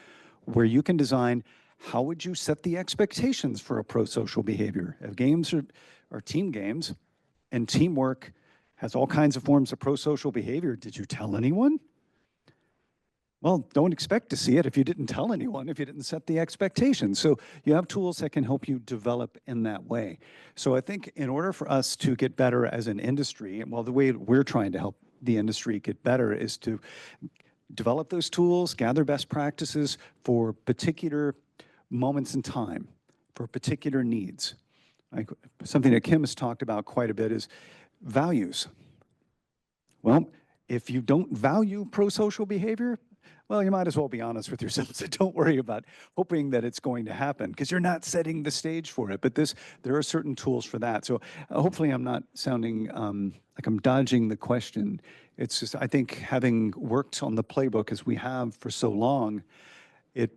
where you can design how would you set the expectations for a pro-social behavior. If games are team games and teamwork has all kinds of forms of pro-social behavior, did you tell anyone? Well, don't expect to see it if you didn't tell anyone, if you didn't set the expectations. So you have tools that can help you develop in that way. So I think in order for us to get better as an industry, well, the way we're trying to help the industry get better is to develop those tools, gather best practices for particular moments in time, for particular needs. Like something that Kim has talked about quite a bit is values. Well, if you don't value pro-social behavior, well, you might as well be honest with yourselves and don't worry about hoping that it's going to happen, because you're not setting the stage for it. But there are certain tools for that. So hopefully I'm not sounding like I'm dodging the question. It's just, I think having worked on the playbook as we have for so long, it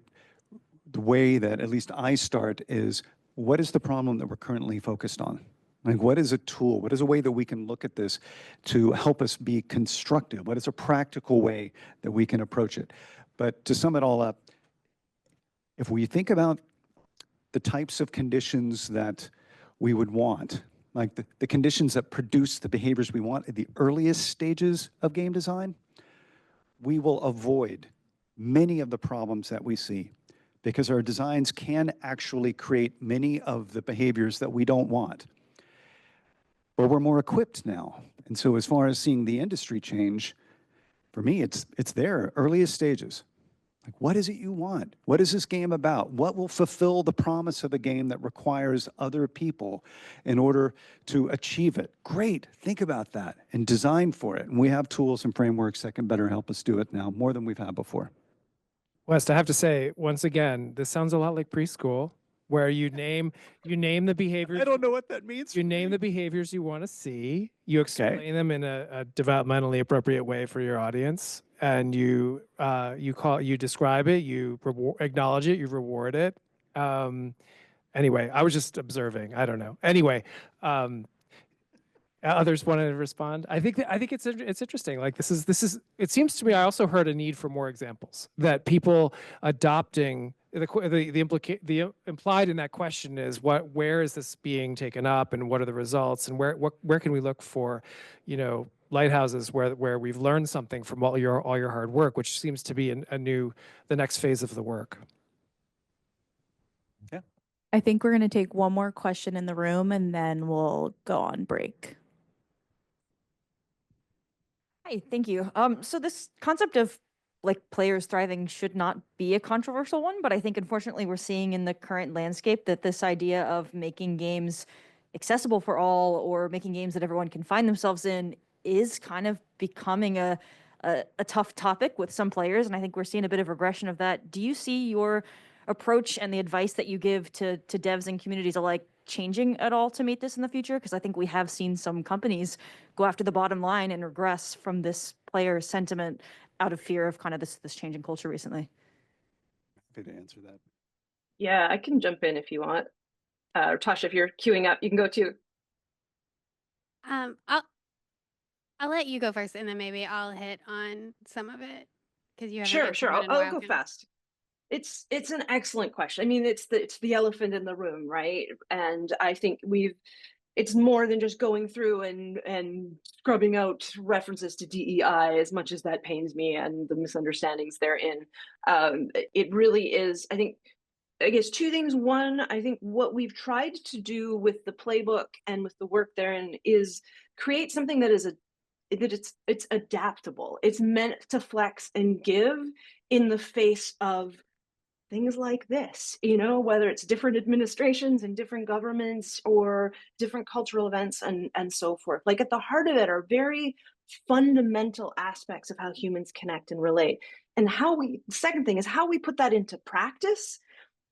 the way that at least I start is, what is the problem that we're currently focused on? Like, what is a tool? What is a way that we can look at this to help us be constructive? What is a practical way that we can approach it? But to sum it all up, if we think about the types of conditions that we would want, like the conditions that produce the behaviors we want at the earliest stages of game design, we will avoid many of the problems that we see, because our designs can actually create many of the behaviors that we don't want. But we're more equipped now. And so as far as seeing the industry change, for me, it's there, earliest stages. Like, what is it you want? What is this game about? What will fulfill the promise of a game that requires other people in order to achieve it? Great, think about that and design for it. And we have tools and frameworks that can better help us do it now, more than we've had before. Weszt, I have to say, once again, this sounds a lot like preschool, where you name the behaviors. I don't know what that means. You name the behaviors you want to see. You explain them in a developmentally appropriate way for your audience, and you describe it, you acknowledge it, you reward it. Anyway, I was just observing. I don't know. Anyway, others want to respond. I think it's interesting. Like, this is. It seems to me. I also heard a need for more examples, that people adopting the implied in that question is where is this being taken up, and what are the results, and where can we look for, lighthouses where we've learned something from all your hard work, which seems to be the next phase of the work. Yeah. I think we're going to take one more question in the room and then we'll go on break. Hi, thank you. So this concept of players thriving should not be a controversial one, but I think unfortunately we're seeing in the current landscape that this idea of making games accessible for all, or making games that everyone can find themselves in, is kind of becoming a tough topic with some players, and I think we're seeing a bit of regression of that. Do you see your approach and the advice that you give to devs and communities alike changing at all to meet this in the future? Because I think we have seen some companies go after the bottom line and regress from this player sentiment out of fear of kind of this changing culture recently. Happy to answer that. Yeah, I can jump in if you want. Tasha, if you're queuing up, you can go too. I'll let you go first, and then maybe I'll hit on some of it, because you haven't Sure. answered it in a I'll while, go Kim. fast. It's an excellent question. I mean, it's the elephant in the room, right? And I think it's more than just going through and scrubbing out references to DEI, as much as that pains me and the misunderstandings therein. It really is, I guess, two things. One, I think what we've tried to do with the playbook and with the work therein is create something that it's adaptable. It's meant to flex and give in the face of things like this, whether it's different administrations and different governments or different cultural events and so forth. Like, at the heart of it are very fundamental aspects of how humans connect and relate. And the second thing is how we put that into practice.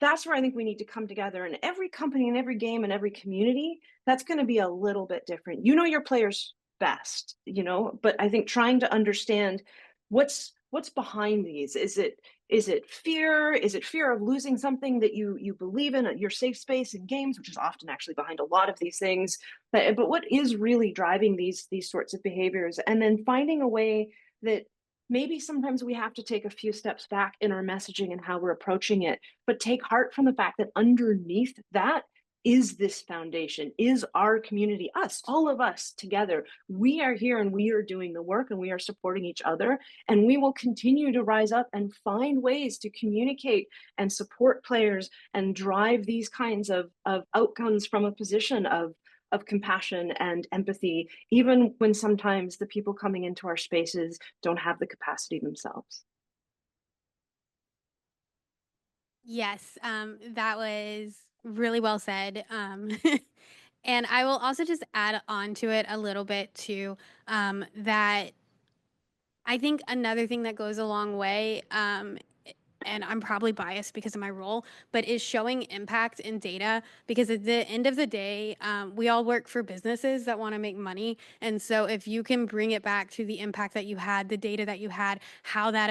That's where I think we need to come together. And every company and every game and every community, that's going to be a little bit different. Your players best, but I think trying to understand what's behind these. Is it fear? Is it fear of losing something that you believe in, your safe space in games, which is often actually behind a lot of these things? But what is really driving these sorts of behaviors? And then finding a way that maybe sometimes we have to take a few steps back in our messaging and how we're approaching it, but take heart from the fact that underneath that is this foundation, is our community, us, all of us together. We are here and we are doing the work and we are supporting each other, and we will continue to rise up and find ways to communicate and support players and drive these kinds of outcomes from a position of compassion and empathy, even when sometimes the people coming into our spaces don't have the capacity themselves. Yes, that was really well said. And I will also just add on to it a little bit too, that I think another thing that goes a long way, and I'm probably biased because of my role, but is showing impact in data, because at the end of the day, we all work for businesses that want to make money. And so if you can bring it back to the impact that you had, the data that you had, how that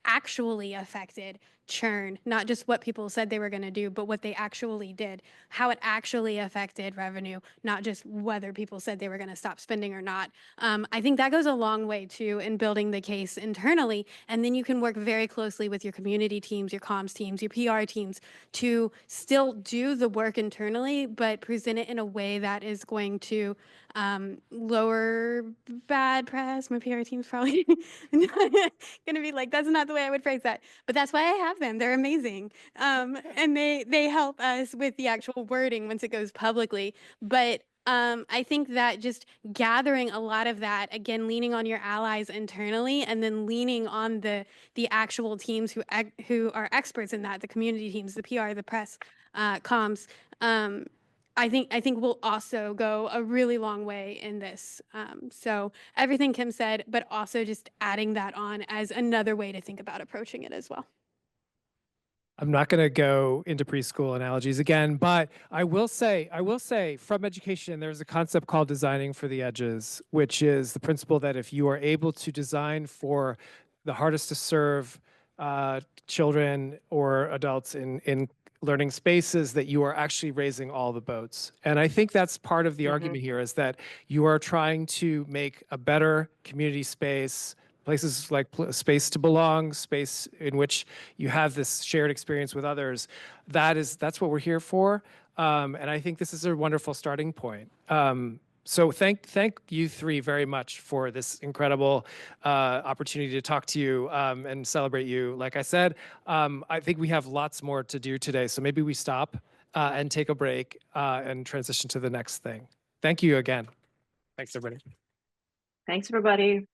actually affected churn, not just what people said they were going to do, but what they actually did, how it actually affected revenue, not just whether people said they were going to stop spending or not. I think that goes a long way too in building the case internally. And then you can work very closely with your community teams, your comms teams, your PR teams to still do the work internally, but present it in a way that is going to lower bad press. My PR team's probably going to be like, that's not the way I would phrase that. But that's why I have them. They're amazing. And they help us with the actual wording once it goes publicly. But I think that just gathering a lot of that, again, leaning on your allies internally, and then leaning on the actual teams who are experts in that, the community teams, the PR, the press, comms. I think will also go a really long way in this. So everything Kim said, but also just adding that on as another way to think about approaching it as well. I'm not going to go into preschool analogies again, but I will say from education, there's a concept called designing for the edges, which is the principle that if you are able to design for the hardest to serve children or adults in learning spaces, that you are actually raising all the boats. And I think that's part of the argument here, is that you are trying to make a better community space, places like space to belong, space in which you have this shared experience with others. That's what we're here for. And I think this is a wonderful starting point. So thank you three very much for this incredible opportunity to talk to you and celebrate you. Like I said, I think we have lots more to do today. So maybe we stop and take a break and transition to the next thing. Thank you again. Thanks, everybody. Thanks, everybody.